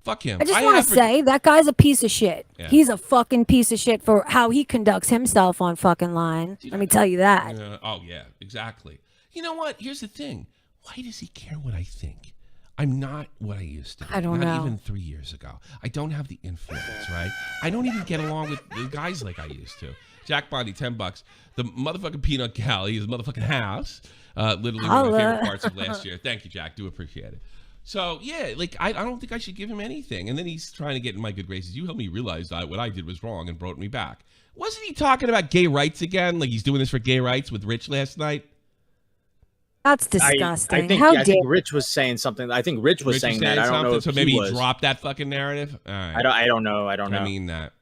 Fuck him. I just want to say, that guy's a piece of shit. Yeah. He's a fucking piece of shit for how he conducts himself on fucking line. Let me tell you that. Oh, yeah, exactly. You know what? Here's the thing. Why does he care what I think? I'm not what I used to be. I don't know. Not even 3 years ago. I don't have the influence, right? I don't even get along with the guys like I used to. Jack Bondi, $10. The motherfucking peanut galley, his motherfucking house. Literally one of my favorite parts of last year. Thank you, Jack. Do appreciate it. So, yeah, I don't think I should give him anything. And then he's trying to get in my good graces. You helped me realize that what I did was wrong and brought me back. Wasn't he talking about gay rights again? Like he's doing this for gay rights with Rich last night? That's disgusting. I think Rich was saying something. I think Rich was saying that. I don't know if so maybe he dropped that fucking narrative? All right. I don't know. I mean that.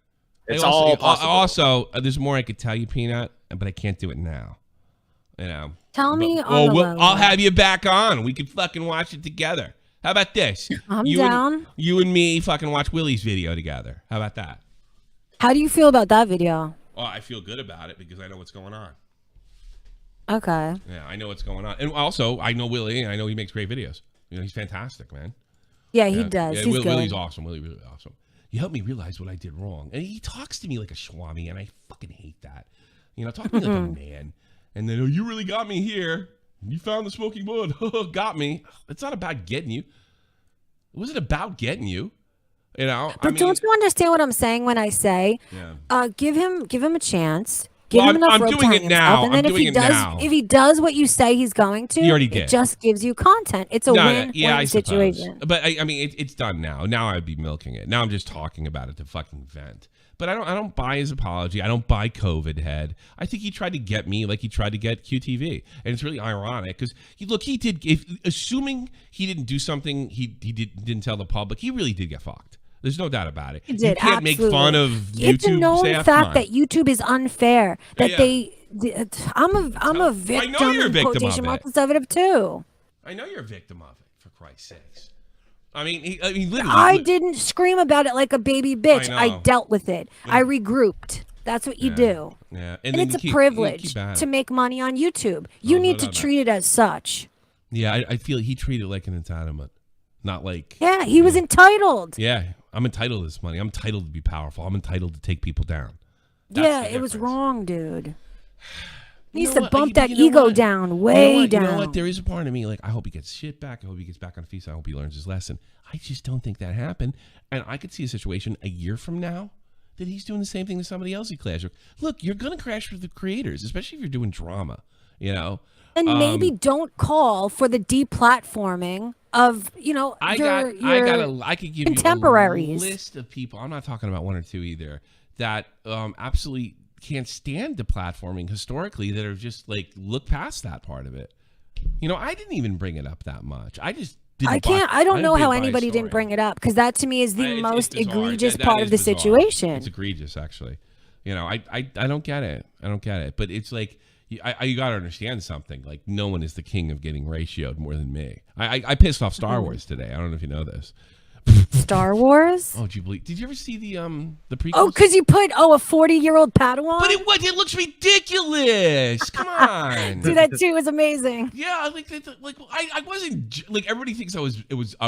It's all possible. Also, there's more I could tell you, Peanut, but I can't do it now. Tell me I'll have you back on. We can fucking watch it together. How about this? I'm down. You and me fucking watch Willie's video together. How about that? How do you feel about that video? Oh, I feel good about it because I know what's going on. Okay. Yeah, I know what's going on. And also, I know Willie, and I know he makes great videos. He's fantastic, man. Yeah, he does. Yeah, He's good. Willie's awesome. Willie's really awesome. You helped me realize what I did wrong. And he talks to me like a Swami, and I fucking hate that. Talk to me like a man. And then, you really got me here. You found the smoking bud. Got me. It's not about getting you. It wasn't about getting you. But don't you understand what I'm saying when I say, give him a chance. Give him enough rope to hang himself, and then if he does what you say he's going to, it just gives you content. It's a win-win situation. But it's done now. Now I'd be milking it. Now I'm just talking about it to fucking vent. But I don't buy his apology. I don't buy COVID head. I think he tried to get me like he tried to get QTV, and it's really ironic because he did. Assuming he didn't do something he didn't tell the public, he really did get fucked. There's no doubt about it. You can't make fun of YouTube. It's a known fact that YouTube is unfair. That I'm a victim. I know you're a victim of it too. I know you're a victim of it. For Christ's sakes. I mean, literally. I didn't scream about it like a baby bitch. I dealt with it. I regrouped. That's what you do. Yeah, and it's a privilege to make money on YouTube. You need to treat it as such. Yeah, I feel he treated it like an entitlement, not like. Yeah, he was entitled. Yeah, I'm entitled to this money. I'm entitled to be powerful. I'm entitled to take people down. It was wrong, dude. Needs to bump that ego down, way down. You know what? There is a part of me like, I hope he gets shit back. I hope he gets back on feet. I hope he learns his lesson. I just don't think that happened. And I could see a situation a year from now that he's doing the same thing to somebody else he clashed with. Look, you're going to crash with the creators, especially if you're doing drama, you know? And maybe don't call for the deplatforming of, I could give contemporaries. You a list of people. I'm not talking about one or two either that absolutely can't stand the platforming historically that are just like look past that part of it. I didn't even bring it up that much. I just didn't. I don't know how anybody didn't bring it up because that to me is the most egregious part of the situation. It's egregious, actually. I don't get it. I don't get it. But it's like you got to understand something. Like no one is the king of getting ratioed more than me. I pissed off Star Wars today. I don't know if you know this. Star Wars? Oh, did you ever see the prequels? Oh, because you put a 40-year-old Padawan? But it looks ridiculous. Come on. Dude, that too was amazing. Yeah, I wasn't like everybody thinks I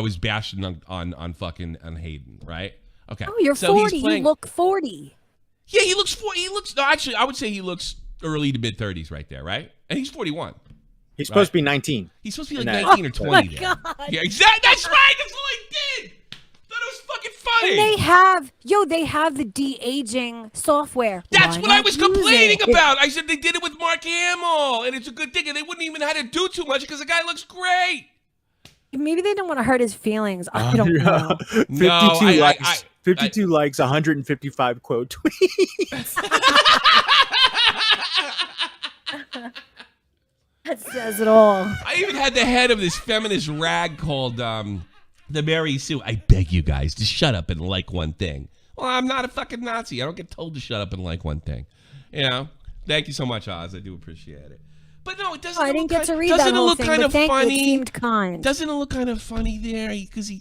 was bashing on fucking Hayden, right? Okay. Oh, you're 40. You look 40. Yeah, he looks 40. No, actually, I would say he looks early to mid 30s right there, right? And he's 41. He's supposed to be 19. He's supposed to be like 19 or 20. Oh my God. Yeah, exactly. That's right. That's what I did. That was fucking funny. And they have the de-aging software. That's what I was complaining about. I said they did it with Mark Hamill, and it's a good thing, and they wouldn't even have to do too much because the guy looks great. Maybe they don't want to hurt his feelings. I don't know. 52 likes. 52 likes, 155 quote tweets. That says it all. I even had the head of this feminist rag called the Mary Sue. I beg you guys to shut up and like one thing. Well, I'm not a fucking Nazi. I don't get told to shut up and like one thing. Thank you so much, Oz. I do appreciate it. But no, it doesn't. I didn't get to read that whole thing, but thank you. It seemed kind. Doesn't it look kind of funny there? Because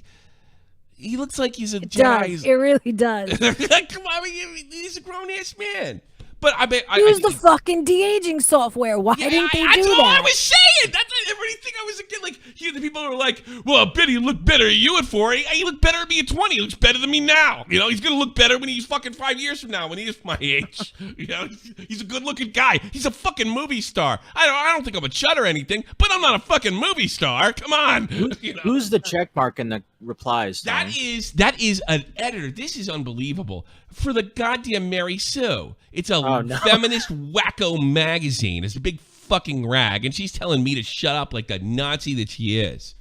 he looks like he's a guy. It really does. Come on, he's a grown ass man. But I bet use the fucking de-aging software. Why didn't they do that? That's all I was saying. That's what everybody think I was a kid. Like the people are like, "Well, I bet he looked better at you at 40. He looked better at me at 20. He looks better than me now. He's gonna look better when he's fucking 5 years from now when he is my age. He's a good-looking guy. He's a fucking movie star. I don't think I'm a chud or anything, but I'm not a fucking movie star. Come on. Who's the check mark in the replies? That is an editor. This is unbelievable. For the goddamn Mary Sue. It's a feminist wacko magazine. It's a big fucking rag. And she's telling me to shut up like the Nazi that she is.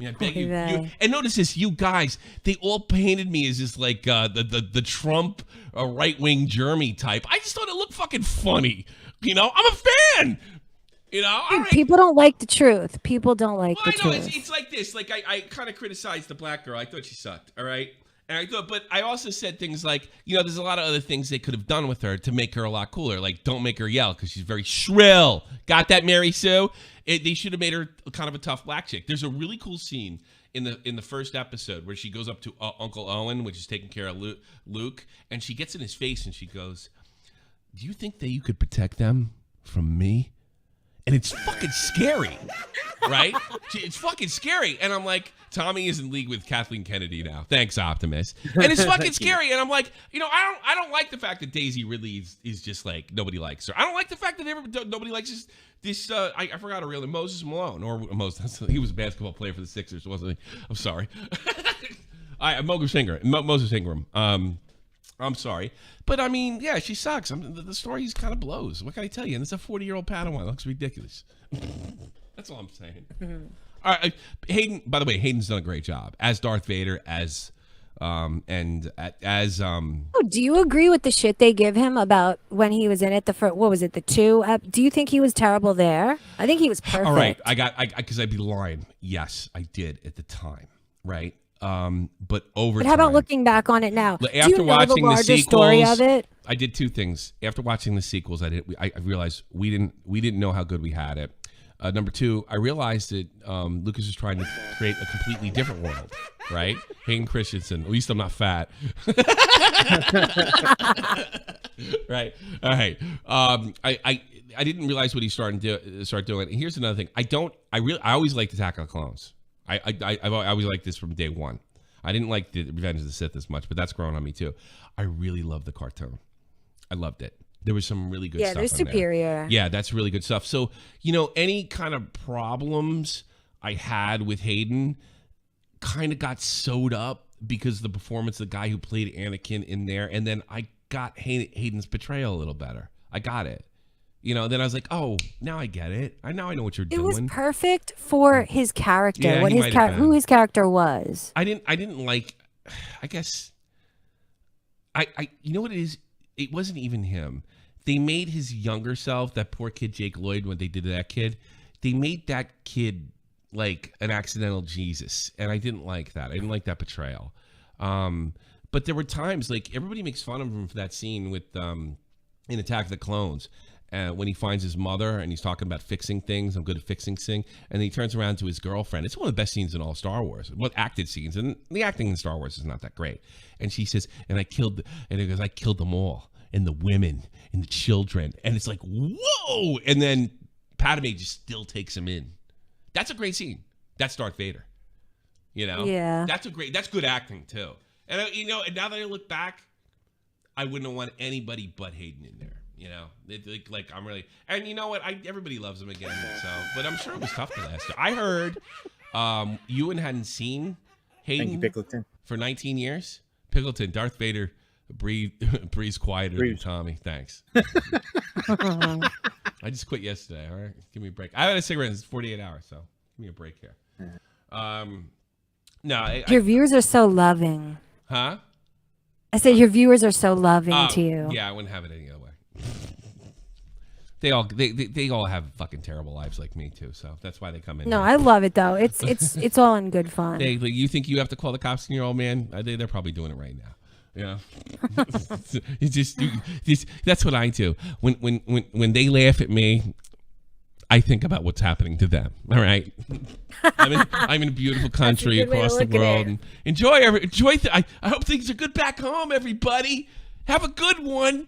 I beg you. And notice this, you guys, they all painted me as this like the Trump right-wing Jeremy type. I just thought it looked fucking funny. I'm a fan. All right. People don't like the truth. People don't like the truth. It's like this. Like I kind of criticized the black girl. I thought she sucked. All right. But I also said things like, there's a lot of other things they could have done with her to make her a lot cooler. Like, don't make her yell because she's very shrill. Got that, Mary Sue? They should have made her kind of a tough black chick. There's a really cool scene in the first episode where she goes up to Uncle Owen, which is taking care of Luke, and she gets in his face and she goes, "Do you think that you could protect them from me?" And it's fucking scary, right? It's fucking scary. And I'm like, Tommy is in league with Kathleen Kennedy now. Thanks, Optimus. And it's fucking scary. And I'm like, I don't like the fact that Daisy Ridley is just like, nobody likes her. I don't like the fact that nobody likes this I forgot her real name, Moses Malone. Or Moses, he was a basketball player for the Sixers, wasn't he? I'm sorry. Moses Ingram. I'm sorry. But, yeah, she sucks. The story kind of blows. What can I tell you? And it's a 40-year-old Padawan. It looks ridiculous. That's all I'm saying. All right. Hayden, by the way, Hayden's done a great job. As Darth Vader, as... Oh, do you agree with the shit they give him about when he was in it? What was it? The 2? Do you think he was terrible there? I think he was perfect. All right. Because I'd be lying. Yes, I did at the time. Right? But over But how about looking back on it now? After do you know watching the larger the sequels, story of it? I did two things. After watching the sequels, I realized we didn't know how good we had it. Number 2, I realized that Lucas was trying to create a completely different world, right? Hayden Christensen. At least I'm not fat. Right. All right. I didn't realize what he start doing. And here's another thing. I always liked Attack on the Clones. I always liked this from day one. I didn't like the Revenge of the Sith as much, but that's grown on me too. I really loved the cartoon. I loved it. There was some really good stuff. Yeah, they're superior. Yeah, that's really good stuff. So, any kind of problems I had with Hayden kind of got sewed up because of the performance of the guy who played Anakin in there. And then I got Hayden's portrayal a little better. I got it. Then I was like, oh, now I get it. Now I know what you're doing. It was perfect for his character. Yeah, who his character was. I didn't like, I guess, you know what it is? It wasn't even him. They made his younger self, that poor kid Jake Lloyd, when they did that kid, they made that kid like an accidental Jesus. And I didn't like that. I didn't like that portrayal. But there were times, like, everybody makes fun of him for that scene with in Attack of the Clones. When he finds his mother and he's talking about fixing things, I'm good at fixing things, and he turns around to his girlfriend. It's one of the best scenes in all Star Wars. Well, acted scenes, and the acting in Star Wars is not that great. And she says, and he goes, I killed them all, and the women, and the children, and it's like, whoa! And then Padme just still takes him in. That's a great scene. That's Darth Vader. Yeah. That's good acting too. And and now that I look back, I wouldn't want anybody but Hayden in there. Like I'm really, and you know what? Everybody loves him again. So, but I'm sure it was tough the last year. I heard, Ewan hadn't seen Hayden for 19 years. Pickleton, Darth Vader, breathes quieter than Tommy. Thanks. I just quit yesterday. All right, give me a break. I had a cigarette. It's 48 hours, so give me a break here. No, your viewers are so loving. Huh? I said your viewers are so loving to you. Yeah, I wouldn't have it any other way. They all have fucking terrible lives like me too, so that's why they come in. No, I love it though. It's all in good fun. You think you have to call the cops on your old man? They're probably doing it right now. It's just that's what I do. When they laugh at me, I think about what's happening to them. All right, I'm in a beautiful country across the world, and enjoy. I hope things are good back home, everybody. Have a good one.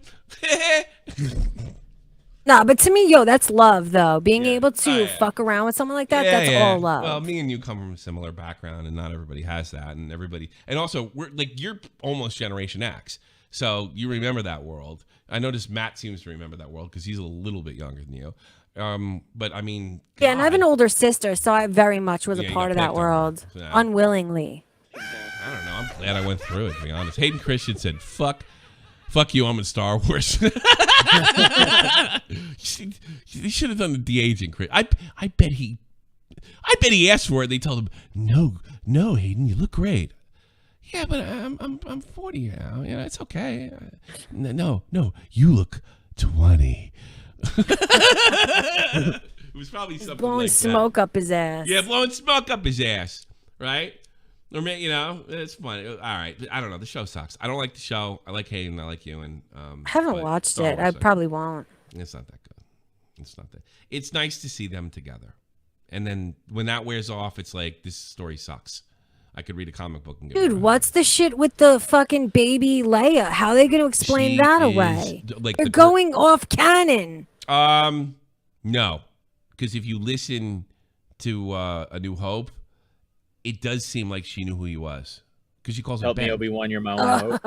No, but to me, that's love, though. Being able to fuck around with someone like that, that's all love. Well, me and you come from a similar background, and not everybody has that. And also, you're almost Generation X, so you remember that world. I noticed Matt seems to remember that world because he's a little bit younger than you. But I mean, God. Yeah, and I have an older sister, so I very much was a part of that world, unwillingly. I don't know. I'm glad I went through it, to be honest. Hayden Christian said, fuck you, I'm in Star Wars. He should have done the de-aging. I bet he asked for it. They told him, no, Hayden, you look great. Yeah, but I'm 40 now. It's okay. No, you look 20. It was probably something blowing like smoke up his ass. Yeah, blowing smoke up his ass, right? Or it's fun. All right, I don't know. The show sucks. I don't like the show. I like Hayden. I like you. And I haven't watched it. I probably won't. It's not that good. It's not that. It's nice to see them together, and then when that wears off, it's like this story sucks. I could read a comic book and get Dude, what's the shit with the fucking baby Leia? How are they going to explain that away? They're going off canon. No, because if you listen to A New Hope, it does seem like she knew who he was because she calls him Ben. Help me, Obi-Wan, you're my only hope.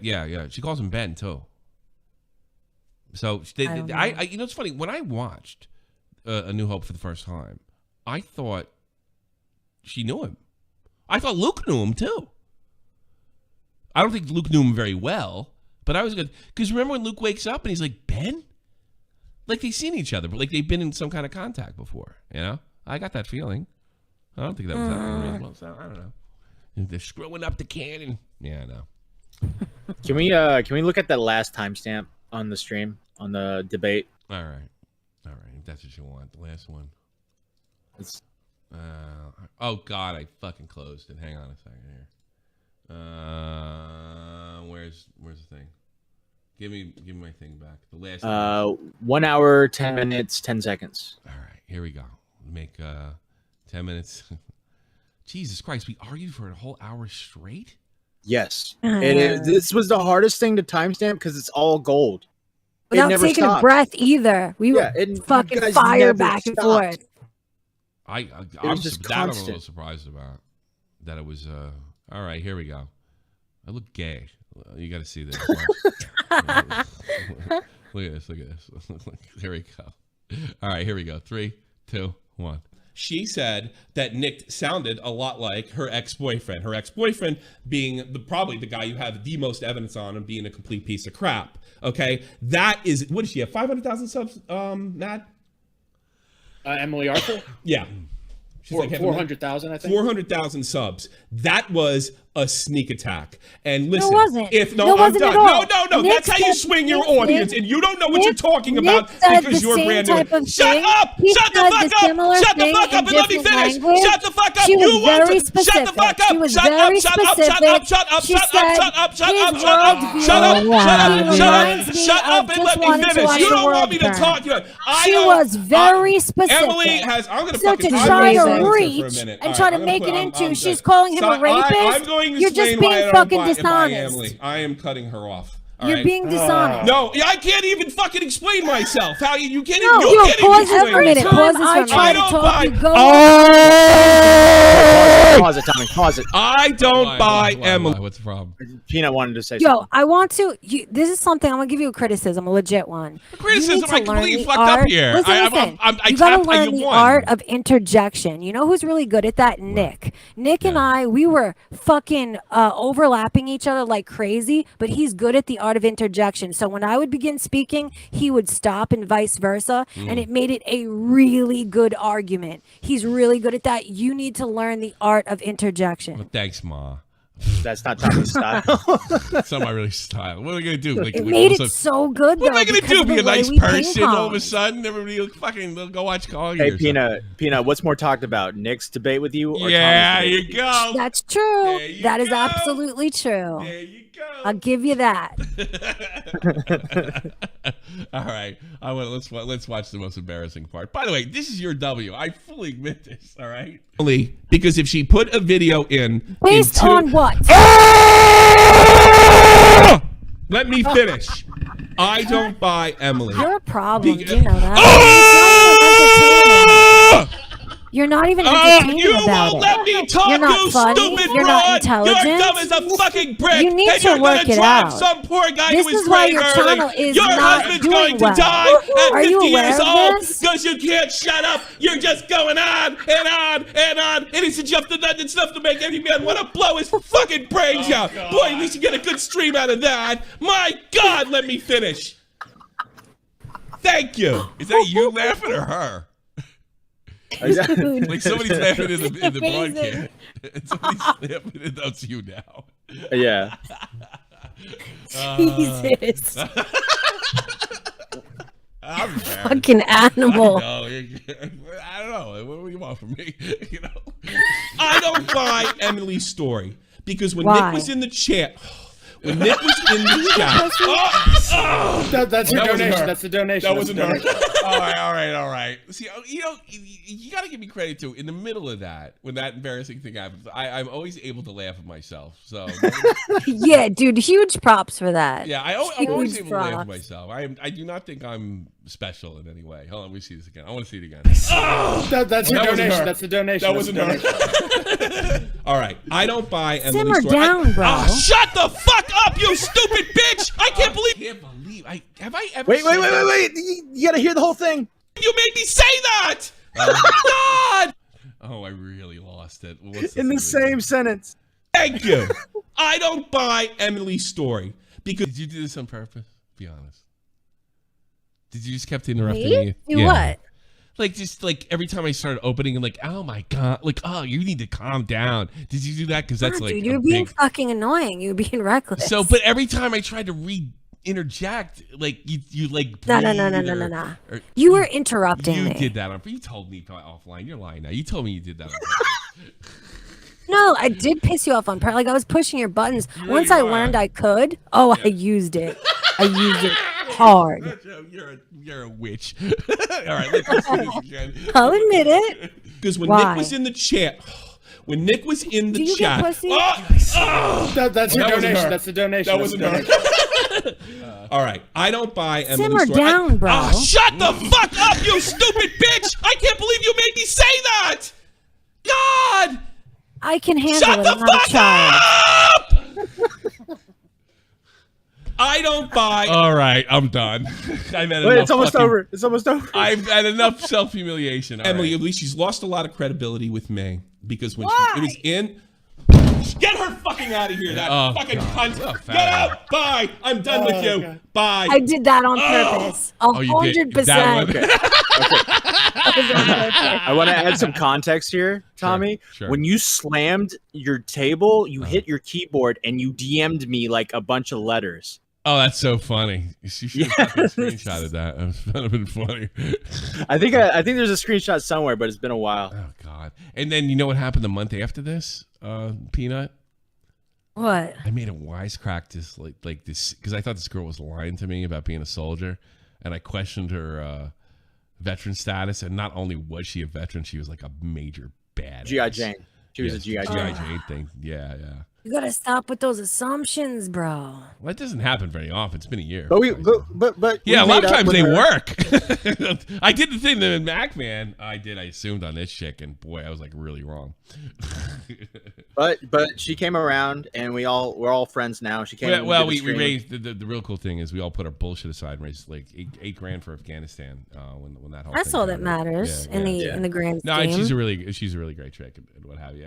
Yeah. She calls him Ben too. So it's funny when I watched A New Hope for the first time, I thought she knew him. I thought Luke knew him too. I don't think Luke knew him very well, but I was good because remember when Luke wakes up and he's like, Ben? Like they've seen each other, but like they've been in some kind of contact before. I got that feeling. I don't think that was that unreasonable. So, I don't know. They're screwing up the canon. Yeah, I know. Can we look at that last timestamp on the stream on the debate? All right. If that's what you want, the last one. Oh God, I fucking closed it. Hang on a second here. Where's the thing? Give me my thing back. The last. 1 hour, 10 minutes, 10 seconds. All right, here we go. Make 10 minutes. Jesus Christ, we argued for a whole hour straight? Yes. This was the hardest thing to timestamp because it's all gold. Without taking a breath either. We were fucking fire back and forth. I'm a little surprised about that. It was all right. Here we go. I look gay. You got to see this. Look at this. Here we go. All right, here we go. 3, 2, 1. She said that Nick sounded a lot like her ex-boyfriend. Her ex-boyfriend being probably the guy you have the most evidence on and being a complete piece of crap. Okay, that is, what does she have? 500,000 subs, Matt? Emily Arthur? Yeah. She's like 400,000, I think. 400,000 subs. That was a sneak attack. And listen, no, it wasn't. If no, no, I'm done. No. Nick That's how you swing your audience, and you don't know what you're talking about because you're brand new. Shut up! Shut the fuck up! Shut the fuck up and let me finish! Shut the fuck up! You want to shut the fuck up! Shut up! Shut up! Shut up! Shut up! Shut up! Shut up! Shut up! Shut up! Shut up! Shut up and let me finish. You don't want me to talk. She was very specific. Emily has. I'm gonna so to try to reach and try to make it into she's calling him a rapist. You're just being fucking dishonest. I am cutting her off. You're being dishonest. No, I can't even fucking explain myself. How you can't even? You can't even explain yourself. Pause this. I try to talk. You go. Pause it, Tommy. Pause it. I don't buy Emily. What's the problem? Peanut wanted to say something. Yo, I want to. This is something I'm gonna give you a criticism, a legit one. Criticism? I completely fucked up here. Listen. You gotta learn the art of interjection. You know who's really good at that? Nick. Nick and I, we were fucking overlapping each other like crazy, but he's good at the art of interjection. So when I would begin speaking, he would stop and vice versa, and it made it a really good argument. He's really good at that. You need to learn the art of interjection. Well, thanks, Ma. That's not Tommy's style. That's not my really style. What are we gonna do? It made it so good. What am I gonna do? Be a nice person all of a sudden? Everybody will fucking go watch Call. Hey, Peanut. What's more talked about, Nick's debate with you? Or yeah, Tommy's you go. That's true. That is absolutely true. There you go. I'll give you that. All right. Let's watch the most embarrassing part. By the way, this is your W. I fully admit this. All right. Only because if she put a video in based on what? Let me finish. I don't buy Emily. You're a problem. You know that. You're not even entertaining you about won't let me talk, You're not funny. Stupid You're not intelligent. You're dumb as a fucking brick. You need to work it out. Some poor guy this who is why your channel is your not husband's doing going to die at 50 years old this? because you can't shut up. You're just going on and on and on. And it's just enough to make any man want to blow his fucking brains out. God. Boy, at least you get a good stream out of that. My God, let me finish. Thank you. Is that you laughing or her? Like somebody's laughing in the broadcast. Somebody's laughing and that's you now. Yeah. Jesus. I'm fucking animal. I don't know. What do you want from me? You know, I don't buy Emily's story because when Nick was in the chat. When Nick was in the chat. That's your donation. That's the donation. That wasn't her. All right. See, you got to give me credit too. In the middle of that, when that embarrassing thing happens, I'm always able to laugh at myself. So. Yeah, dude, huge props for that. Yeah, I'm always able to laugh at myself. I do not think I'm special in any way. Hold on, let me see this again. I want to see it again. That's your donation. That's the donation. That wasn't her. All right, I don't buy Emily's story. Simmer down, bro. Shut the fuck up, you stupid bitch! I can't believe have I ever Wait. You gotta hear the whole thing. You made me say that! God! Oh, I really lost it. In the same sentence. Thank you. I don't buy Emily's story because did you do this on purpose? Be honest. Did you just kept interrupting me? Do what? Like just like every time I started opening, I'm like, oh my God, like, oh, you need to calm down. Did you do that? Because that's like, dude, you're being fucking annoying. You're being reckless. So, but every time I tried to interject, like you like no. You were interrupting me. You did that you told me offline. You're lying now. You told me you did that. No, I did piss you off on purpose. Like I was pushing your buttons. Once I learned I could, I used it. I used it hard. You're a witch. All right, let's do this again. I'll admit it. Because when Nick was in the chat, Get pussy? That's your donation. That's the donation. That wasn't her. All right, I don't buy Emily's Simmer down, bro. Shut the fuck up, you stupid bitch! I can't believe you made me say that. God! I can handle Shut it. the I'm not a child. up! I don't buy. All right, I'm done. I've had Wait, it's almost over. It's almost over. I've had enough self-humiliation. Emily, at least she's lost a lot of credibility with May because when it was in. Get her fucking out of here, that fucking cunt. Get out. Bye. I'm done with you. God. Bye. I did that on purpose. 100%. I want to add some context here, Tommy. Sure. When you slammed your table, you hit your keyboard and you DM'd me like a bunch of letters. Oh, that's so funny. You should have screenshotted that. That would have been funny. I think there's a screenshot somewhere, but it's been a while. Oh God! And then you know what happened the month after this, Peanut? What? I made a wisecrack this like this because I thought this girl was lying to me about being a soldier, and I questioned her veteran status. And not only was she a veteran, she was like a major badass. G.I. Jane. She was a G.I. Jane. Jane thing. Yeah. You gotta stop with those assumptions, bro. Well, it doesn't happen very often. It's been a year. But yeah, a lot of times they work. I did the thing that in Mac, man. I assumed on this chick, and boy, I was like really wrong. but she came around, and we're all friends now. She came. Well, we raised the real cool thing is we all put our bullshit aside and raised like $8 grand for Afghanistan when that whole. That's all that matters in the grand scheme. No, she's a really great chick and what have you.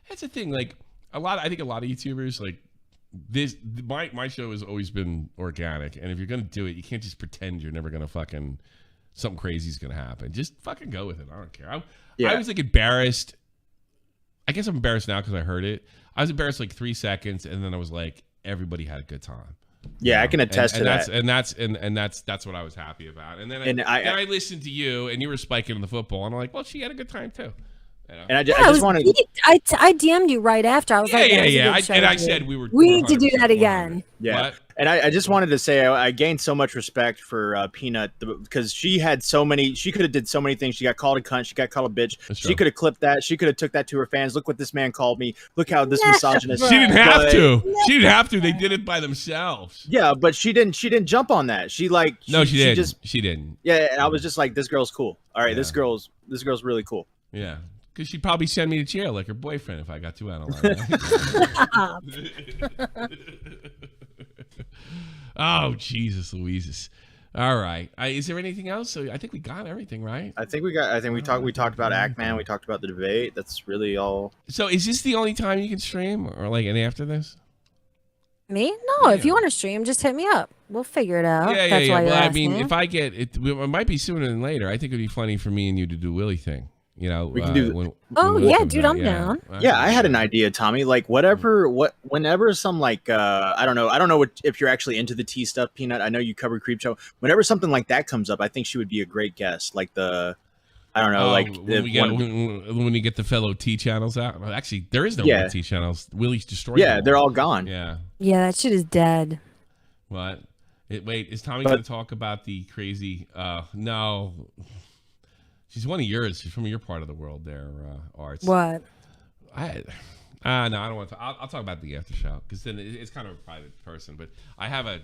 That's the thing. Like I think a lot of YouTubers like this. My show has always been organic, and if you're gonna do it, you can't just pretend you're never gonna fucking something crazy is gonna happen. Just fucking go with it. I don't care. I was like embarrassed. I guess I'm embarrassed now because I heard it. I was embarrassed like 3 seconds, and then I was like, everybody had a good time. Yeah, I can attest to that. And that's what I was happy about. And then I listened to you, and you were spiking in the football, and I'm like, well, she had a good time too. You know? And I just wanted. I DM'd you right after. I was like, yeah. I said we need to do that again. Yeah. What? And I just wanted to say I gained so much respect for Peanut because she had so many. She could have did so many things. She got called a cunt. She got called a bitch. She could have clipped that. She could have took that to her fans. Look what this man called me. Look how this misogynist. She didn't have to. She didn't have to. They did it by themselves. Yeah, but she didn't jump on that. She didn't. She didn't. Yeah, and I was just like, this girl's cool. All right, this girl's really cool. Yeah. Because she'd probably send me to jail like her boyfriend if I got too out of line. Oh, Jesus Louises. All right. Is there anything else? So I think we got everything, right? I think we talked about Act-Man. We talked about the debate. That's really all. So is this the only time you can stream or like any after this? Me? No, if you want to stream, just hit me up. We'll figure it out. Yeah. Well, I mean, if I get it might be sooner than later. I think it'd be funny for me and you to do Willie thing. You know, we can do. Dude, I'm down. Yeah, I had an idea, Tommy. Like whenever some like I don't know if you're actually into the tea stuff, Peanut. I know you cover Creep Show. Whenever something like that comes up, I think she would be a great guest. Like when you get the fellow T channels out. Well, actually, there is no more T channels. Willie's destroyed. Yeah, they're all gone. Yeah, that shit is dead. What? Wait, is Tommy going to talk about the crazy? No. She's one of yours. She's from your part of the world there, Arts. What? No, I don't want to. I'll talk about the after show because then it's kind of a private person. But I have a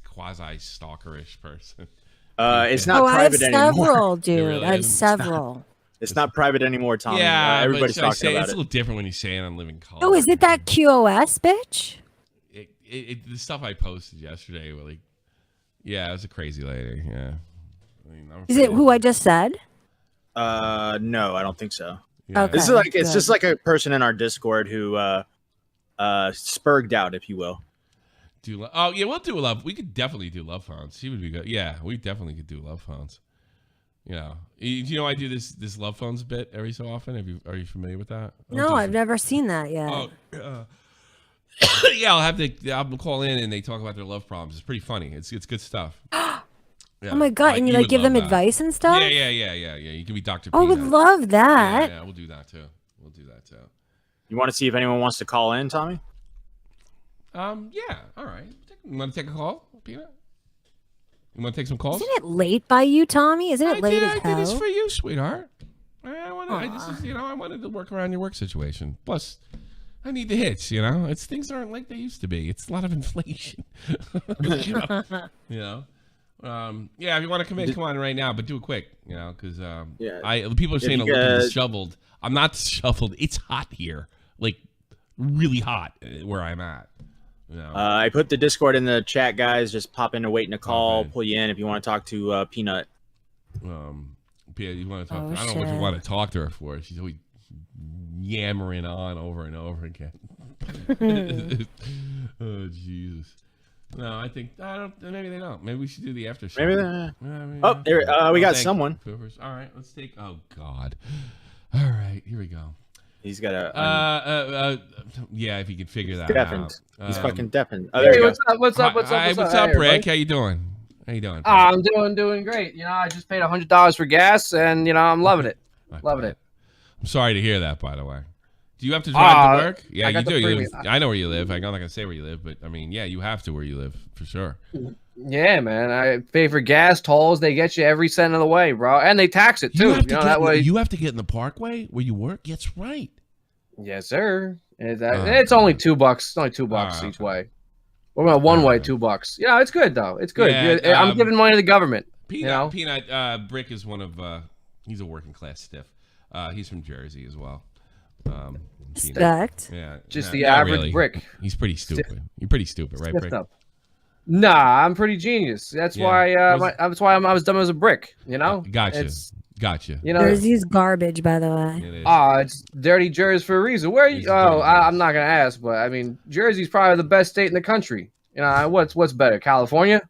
quasi-stalkerish person. It's not private anymore. I have several, dude. Really I have several. It's not private anymore, Tommy. Yeah, everybody's talking about it. It's a little different when you say it on Living Color. Oh, is it that QoS bitch? The stuff I posted yesterday, it was a crazy lady. Yeah. Is it who I just said? No, I don't think so. Yeah. Okay, it's just like a person in our Discord who spurged out, if you will. We'll do love. We could definitely do love phones. She would be good. Yeah, we definitely could do love phones. You know, I do this love phones bit every so often. Are you familiar with that? No, I've never seen that yet. I'll call in and they talk about their love problems. It's pretty funny. It's good stuff. Yeah. Oh my God! And you give them advice and stuff? Yeah. You can be Dr. Oh, I would love that. Yeah, we'll do that too. You want to see if anyone wants to call in, Tommy? Yeah. All right. You want to take a call, Peanut? You want to take some calls? Isn't it late by you, Tommy? Isn't it late as hell? I did this for you, sweetheart. I wanted to work around your work situation. Plus, I need the hits. Things aren't like they used to be. It's a lot of inflation. If you want to come in, come on right now, but do it quick, because people are saying I'm looking disheveled. I'm not disheveled. It's hot here, like really hot where I'm at. No. I put the Discord in the chat, guys. Just pop in to wait in a call, pull you in if you want to talk to Peanut. Peanut, you want to talk? I don't know what you want to talk to her for. She's always yammering on over and over again. Oh Jesus! No, I think I don't. Maybe they don't. Maybe we should do the after show. Maybe. Oh, there, we got someone. All right, let's take. Oh God! All right, here we go. He's got a. Yeah, if you can figure that deafened. out. He's fucking deafened. Oh, there Hey, you what's go. up? What's up? What's up, Rick? How you doing? How you doing? I'm doing great. You know, I just paid $100 for gas, and you know, I'm loving it. Loving it. I'm sorry to hear that, by the way. Do you have to drive to work? Yeah, you do. I know where you live. I'm not gonna say where you live, but I mean, yeah, you have to where you live for sure. Yeah, man. I pay for gas tolls. They get you every cent of the way, bro, and they tax it too. That way. You have to get in the Parkway where you work. That's right. Yes, sir. It's only $2. It's only $2 each way. We're going one way, $2. Yeah, it's good though. It's good. Yeah, I'm giving money to the government. Peanut Brick is one of he's a working class stiff. He's from Jersey as well. Respect. Yeah, just the average really. Brick. He's pretty stupid. You're pretty stupid, right, Brick? Up. Nah, I'm pretty genius. That's why. That's why I was dumb as a brick. You know. Gotcha. You know, Jersey's garbage, by the way. It's dirty Jersey for a reason. Where are you? I'm not gonna ask, but I mean, Jersey's probably the best state in the country. You know, what's better, California?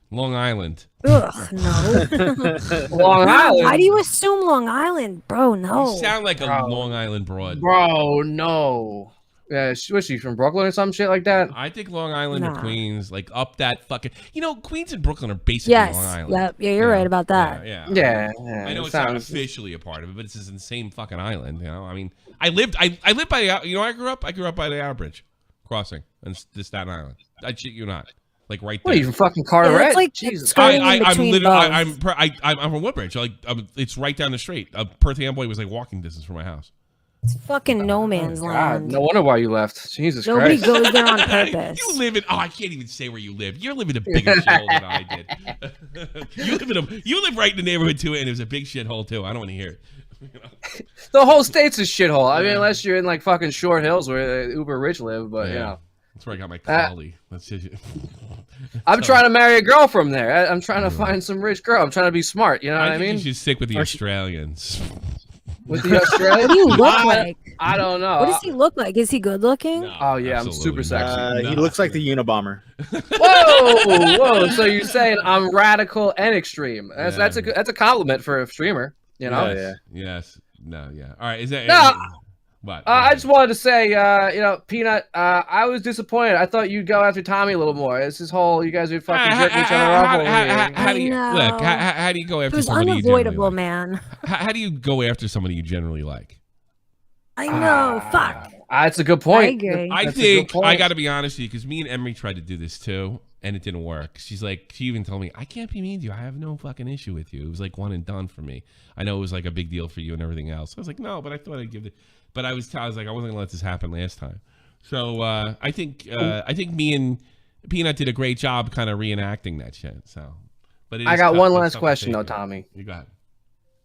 Long Island. Ugh, no. Long Island. Why do you assume Long Island, bro? No. You sound like a Long Island broad. Bro, no. Yeah, was she from Brooklyn or some shit like that? I think Long Island or Queens, like up that fucking. You know, Queens and Brooklyn are basically Long Island. Yep. Yeah, you're right about that. Yeah. I know it's not officially a part of it, but it's in the same fucking island. You know, I mean, I lived by the. You know, I grew up by the Outer Bridge crossing and Staten Island. I shit you not. Like right there. What are you from fucking Carteret? It's like Jesus. I'm from Woodbridge. Like it's right down the street. Perth Amboy was like walking distance from my house. It's fucking no man's land. No wonder why you left. Jesus Nobody Christ. goes there on purpose. You live in. Oh, I can't even say where you live. You live in a bigger shithole than I did. You live right in the neighborhood too, and it was a big shithole too. I don't want to hear it. You know? The whole state's a shithole. I mean, unless you're in like fucking Short Hills where uber rich live, but you know. That's where I got my collie. I'm trying to marry a girl from there. I'm trying to find some rich girl. I'm trying to be smart. You know what I mean? You should stick with the Australians. With the Australians? What do you look like? I don't know. What does he look like? Is he good looking? No, oh yeah, I'm super sexy. He looks like the Unabomber. Whoa! So you're saying I'm radical and extreme? That's a compliment for a streamer. You know? Yes. No. Yeah. All right. Is that no? What? I just wanted to say, you know, Peanut, I was disappointed. I thought you'd go after Tommy a little more. It's this whole, you guys would fucking jerk each other off. How do you look? How do you go after it was somebody unavoidable, you man. How do you go after somebody you generally like? I know. Fuck. That's a good point. I agree. I think I got to be honest with you because me and Emery tried to do this too, and it didn't work. She even told me, I can't be mean to you. I have no fucking issue with you. It was like one and done for me. I know it was like a big deal for you and everything else. I was like, no, but I thought I'd give it. But I was like, I wasn't gonna let this happen last time. So I think me and Peanut did a great job kind of reenacting that shit. So, but I got one last question though, Tommy. You got it.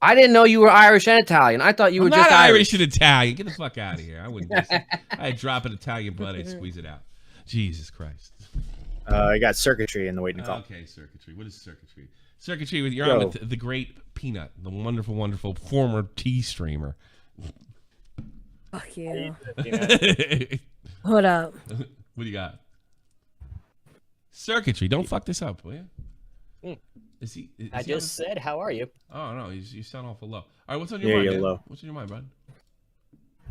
I didn't know you were Irish and Italian. I thought you were just Irish and Italian. Get the fuck out of here. I wouldn't. I'd drop an Italian blood. I'd squeeze it out. Jesus Christ. I got circuitry in the waiting call. Okay, circuitry. What is circuitry? Circuitry with you're on the great Peanut, the wonderful, wonderful former tea streamer. Fuck you. Hold up. What do you got? Circuitry. Don't fuck this up, will you? Is I just said, how are you? Oh, no. You sound awful low. All right, what's on your mind? You're low. What's on your mind, bud?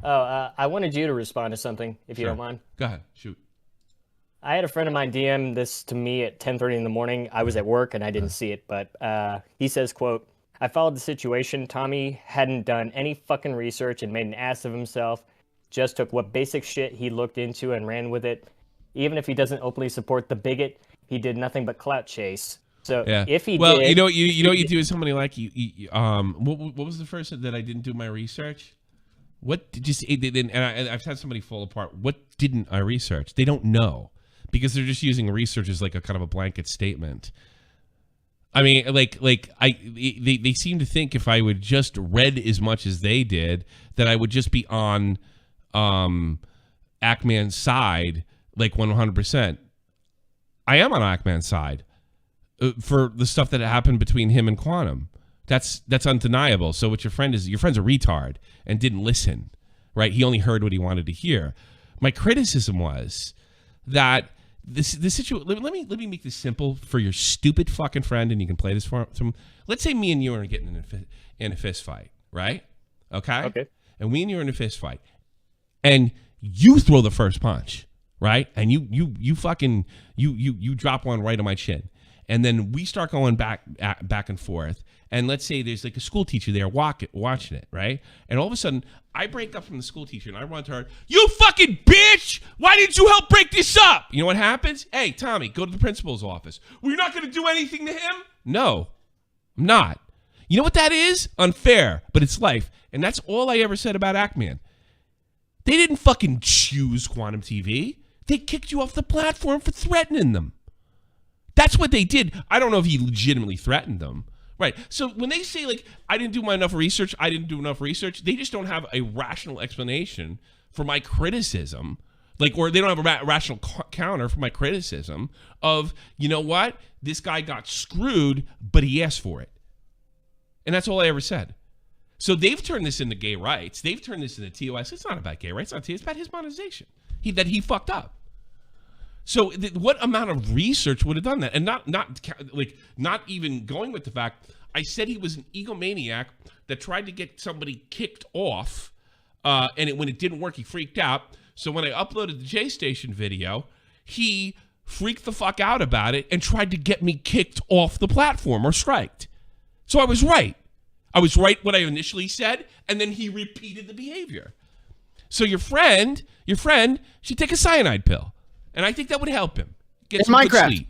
Oh, I wanted you to respond to something, if you don't mind. Go ahead. Shoot. I had a friend of mine DM this to me at 10:30 in the morning. I was at work and I didn't see it, but he says, quote, I followed the situation. Tommy hadn't done any fucking research and made an ass of himself. Just took what basic shit he looked into and ran with it. Even if he doesn't openly support the bigot, he did nothing but clout chase. So if he did, you know what you do is somebody like you. What was the first that I didn't do my research? What did you say? And I've had somebody fall apart. What didn't I research? They don't know because they're just using research as like a kind of a blanket statement. I mean, they seem to think if I would just read as much as they did, that I would just be on Ackman's side like 100%. I am on Ackman's side for the stuff that happened between him and Quantum. That's undeniable. So what your friend's a retard and didn't listen, right? He only heard what he wanted to hear. My criticism was that this situation. Let me make this simple for your stupid fucking friend, and you can play this for him. Let's say me and you are getting in a fist fight, right? Okay. Okay. And me and you are in a fist fight, and you throw the first punch, right? And you fucking drop one right on my chin, and then we start going back and forth. And let's say there's like a school teacher there watching it, right? And all of a sudden, I break up from the school teacher and I run to her. You fucking bitch! Why didn't you help break this up? You know what happens? Hey, Tommy, go to the principal's office. Well, you're not going to do anything to him? No, I'm not. You know what that is? Unfair, but it's life. And that's all I ever said about Ackman. They didn't fucking choose Quantum TV. They kicked you off the platform for threatening them. That's what they did. I don't know if he legitimately threatened them. Right. So when they say, like, I didn't do enough research, they just don't have a rational explanation for my criticism. Like, or they don't have a rational counter for my criticism of, you know what? This guy got screwed, but he asked for it. And that's all I ever said. So they've turned this into gay rights. They've turned this into TOS. It's not about gay rights. It's about his monetization. That he fucked up. So what amount of research would have done that? And not even going with the fact, I said he was an egomaniac that tried to get somebody kicked off, and when it didn't work, he freaked out. So when I uploaded the J Station video, he freaked the fuck out about it and tried to get me kicked off the platform or striked. So I was right. I was right what I initially said, and then he repeated the behavior. So your friend should take a cyanide pill. And I think that would help him. Get some good sleep.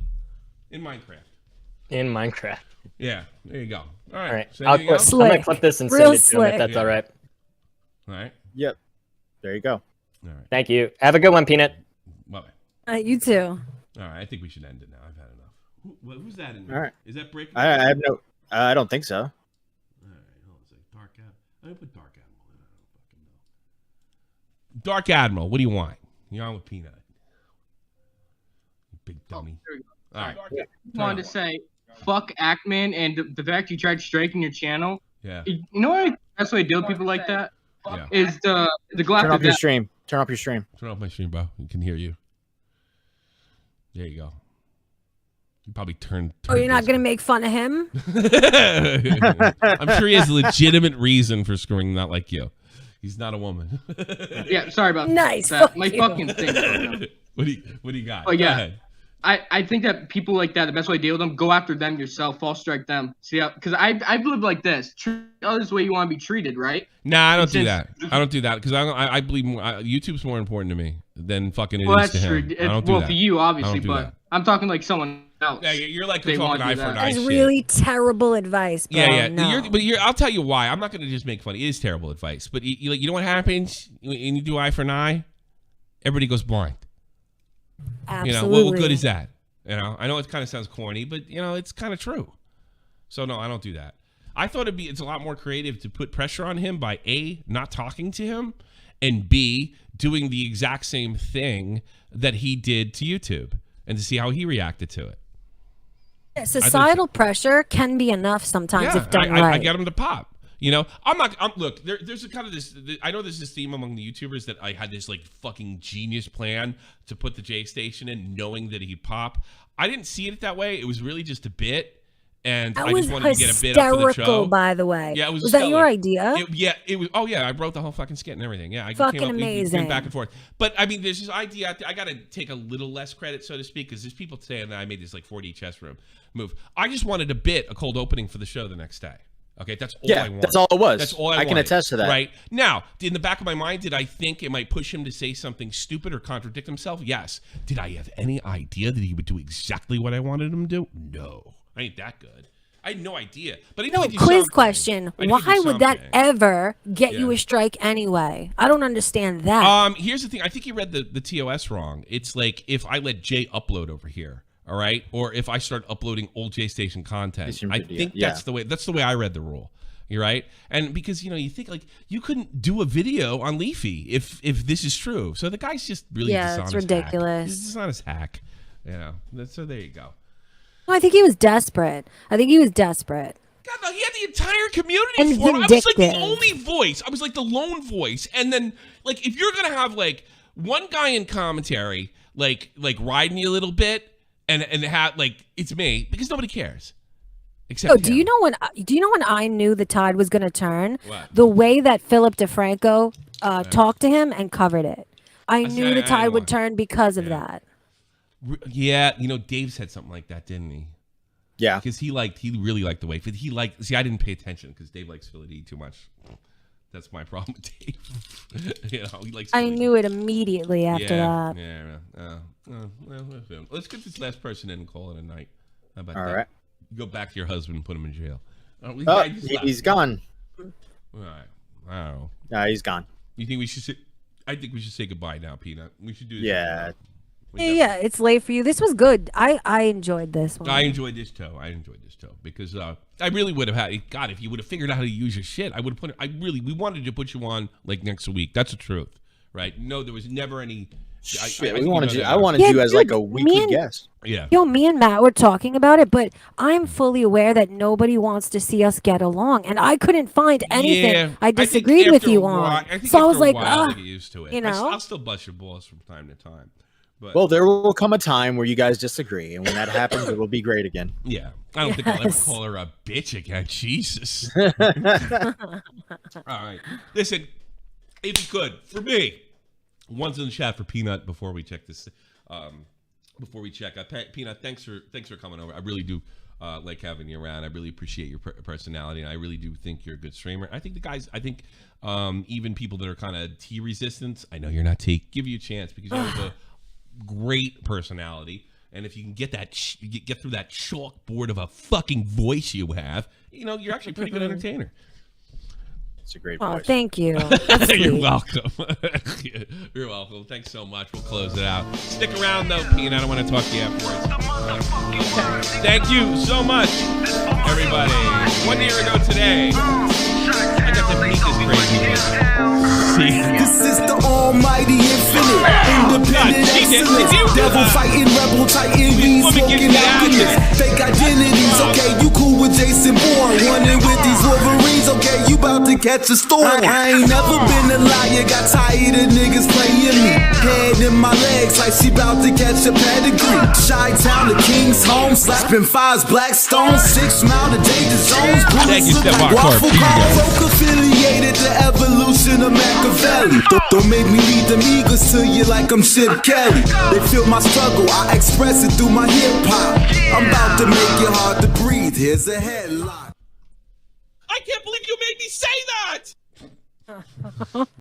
In Minecraft. Yeah, there you go. All right. I'm going to clip this and send it to him if that's all right. All right. Yep. There you go. All right. Thank you. Have a good one, Peanut. Bye-bye. You too. All right, I think we should end it now. I've had enough. Who's that in there? All right. Is that Brick? I have no... I don't think so. All right, hold on a second. Dark Admiral. I put Dark Admiral in. I don't fucking know. Dark Admiral, what do you want? You're on with Peanut. Big dummy. All right. I wanted to say, fuck Ackman, and the fact you tried striking your channel. Yeah. You know what the best way to deal with people like that? Yeah. Is the glass. Turn off your stream. Turn off your stream. Turn off my stream, bro. You can hear you. There you go. You probably turn Oh, you're not going to make fun of him? I'm sure he has a legitimate reason for screwing not like you. He's not a woman. Yeah, sorry about nice, that. fuck My you. fucking thing. What do you got? Oh, yeah. Go ahead. I think that people like that, the best way to deal with them, go after them yourself, false strike them. See how? Because I've lived like this. Treat others the way you want to be treated, right? Nah, I don't do that. I don't do that because I believe YouTube's more important to me than fucking it Well, is that's to true. him. I don't do that. For you, obviously, I don't do but that. I'm talking like someone else. Yeah, you're like They talking want to eye do for an that. eye That's shit. really terrible advice, bro. Yeah. No. But I'll tell you why. I'm not going to just make fun. It is terrible advice. But you know what happens when you do eye for an eye? Everybody goes blind. Absolutely. You know, what good is that? You know, I know it kind of sounds corny, but you know, it's kind of true. So no, I don't do that. I thought it's a lot more creative to put pressure on him by A, not talking to him, and B, doing the exact same thing that he did to YouTube and to see how he reacted to it. Yeah, societal pressure can be enough sometimes if done right. I get him to pop. You know, look, there's a kind of this, I know there's this theme among the YouTubers that I had this like fucking genius plan to put the J Station in knowing that he'd pop. I didn't see it that way. It was really just a bit. And I just wanted to get a bit up for the show. By the way. Yeah, it was that your idea? It was. Oh yeah, I wrote the whole fucking skit and everything. Yeah, I fucking came up, amazing. Went back and forth. But I mean, there's this idea. I got to take a little less credit, so to speak, because there's people saying that I made this like 4D chess room move. I just wanted a cold opening for the show the next day. Okay, that's all I wanted. That's all it was. That's all I can wanted, attest to that. Right now, in the back of my mind, did I think it might push him to say something stupid or contradict himself? Yes. Did I have any idea that he would do exactly what I wanted him to do? No, I ain't that good. I had no idea. But quiz question. Why would that ever get you a strike anyway? I don't understand that. Here's the thing. I think you read the TOS wrong. It's like if I let Jay upload over here, all right, or if I start uploading old J Station content. I think that's the way I read the rule. You're right. And because, you think like you couldn't do a video on Leafy if this is true. So the guy's just really it's ridiculous. He's just on his hack. So there you go. No, I think he was desperate. God, no, he had the entire community And for him. I was like the vindictive. only voice. I was like the lone voice. And then, like, if you're gonna have like one guy in commentary, like riding you a little bit, and have like it's me because nobody cares. Except him. Do you know when I knew the tide was going to turn? What? The way that Philip DeFranco talked to him and covered it. I knew the tide would turn because of that. Yeah, Dave said something like that, didn't he? Yeah, because he really liked the way. See, I didn't pay attention because Dave likes Philly D too much. That's my problem with Dave. He likes. I knew it immediately after that. Yeah. Let's get this last person in and call it a night. How about all that? right. Go back to your husband and put him in jail. He's gone. All right. I don't know. He's gone. You think we should say? I think we should say goodbye now, Peanut. We should do this. Yeah. Yeah, it's late for you. This was good. I enjoyed this one. I enjoyed this too. Because I really would have had. God, if you would have figured out how to use your shit, I would have put it. We wanted to put you on like next week. That's the truth, right? No, there was never any. I wanted you as like a weekly guest. Yeah. Me and Matt were talking about it, but I'm fully aware that nobody wants to see us get along, and I couldn't find anything I disagreed with you on. So I was like, I get used to it. You know, I'll still bust your balls from time to time. But, well, there will come a time where you guys disagree, and when that happens, it will be great again. Yeah, I don't think I'll ever call her a bitch again. Jesus. All right, listen, if you could, for me, one's in the chat for Peanut before we check this. Peanut, thanks for coming over. I really do like having you around. I really appreciate your personality, and I really do think you're a good streamer. I think the guys, even people that are kind of tea resistant, I know you're not tea, give you a chance because you have a great personality, and if you can get through that chalkboard of a fucking voice you have, you're actually a pretty good entertainer. It's a great voice. voice. Thank you. You're welcome. You're welcome. Thanks so much. We'll close it out. Stick around though, Peanut. I want to talk to you afterwards. Thank you so much, everybody. 1 year ago today, I got to meet this crazy man. This is the almighty infinite, independent excellence, devil fighting, rebel titan, we smoking alchemists, fake identities, okay, you cool with Jason Bourne, running with these Wolverines, okay, you about to catch a storm. I ain't never been a liar, got tired of niggas playing me, head in my legs like she about to catch a pedigree, Chi-Town to King's home, slapping fives, black stones, 6 mile to danger zones, bullets look like waffle cone, folk affiliated to evolution of Machiavelli. Don't make me lead them eagles to you like I'm Chip Kelly. They feel my struggle, I express it through my hip hop. I'm about to make it hard to breathe. Here's a headline. I can't believe you made me say that.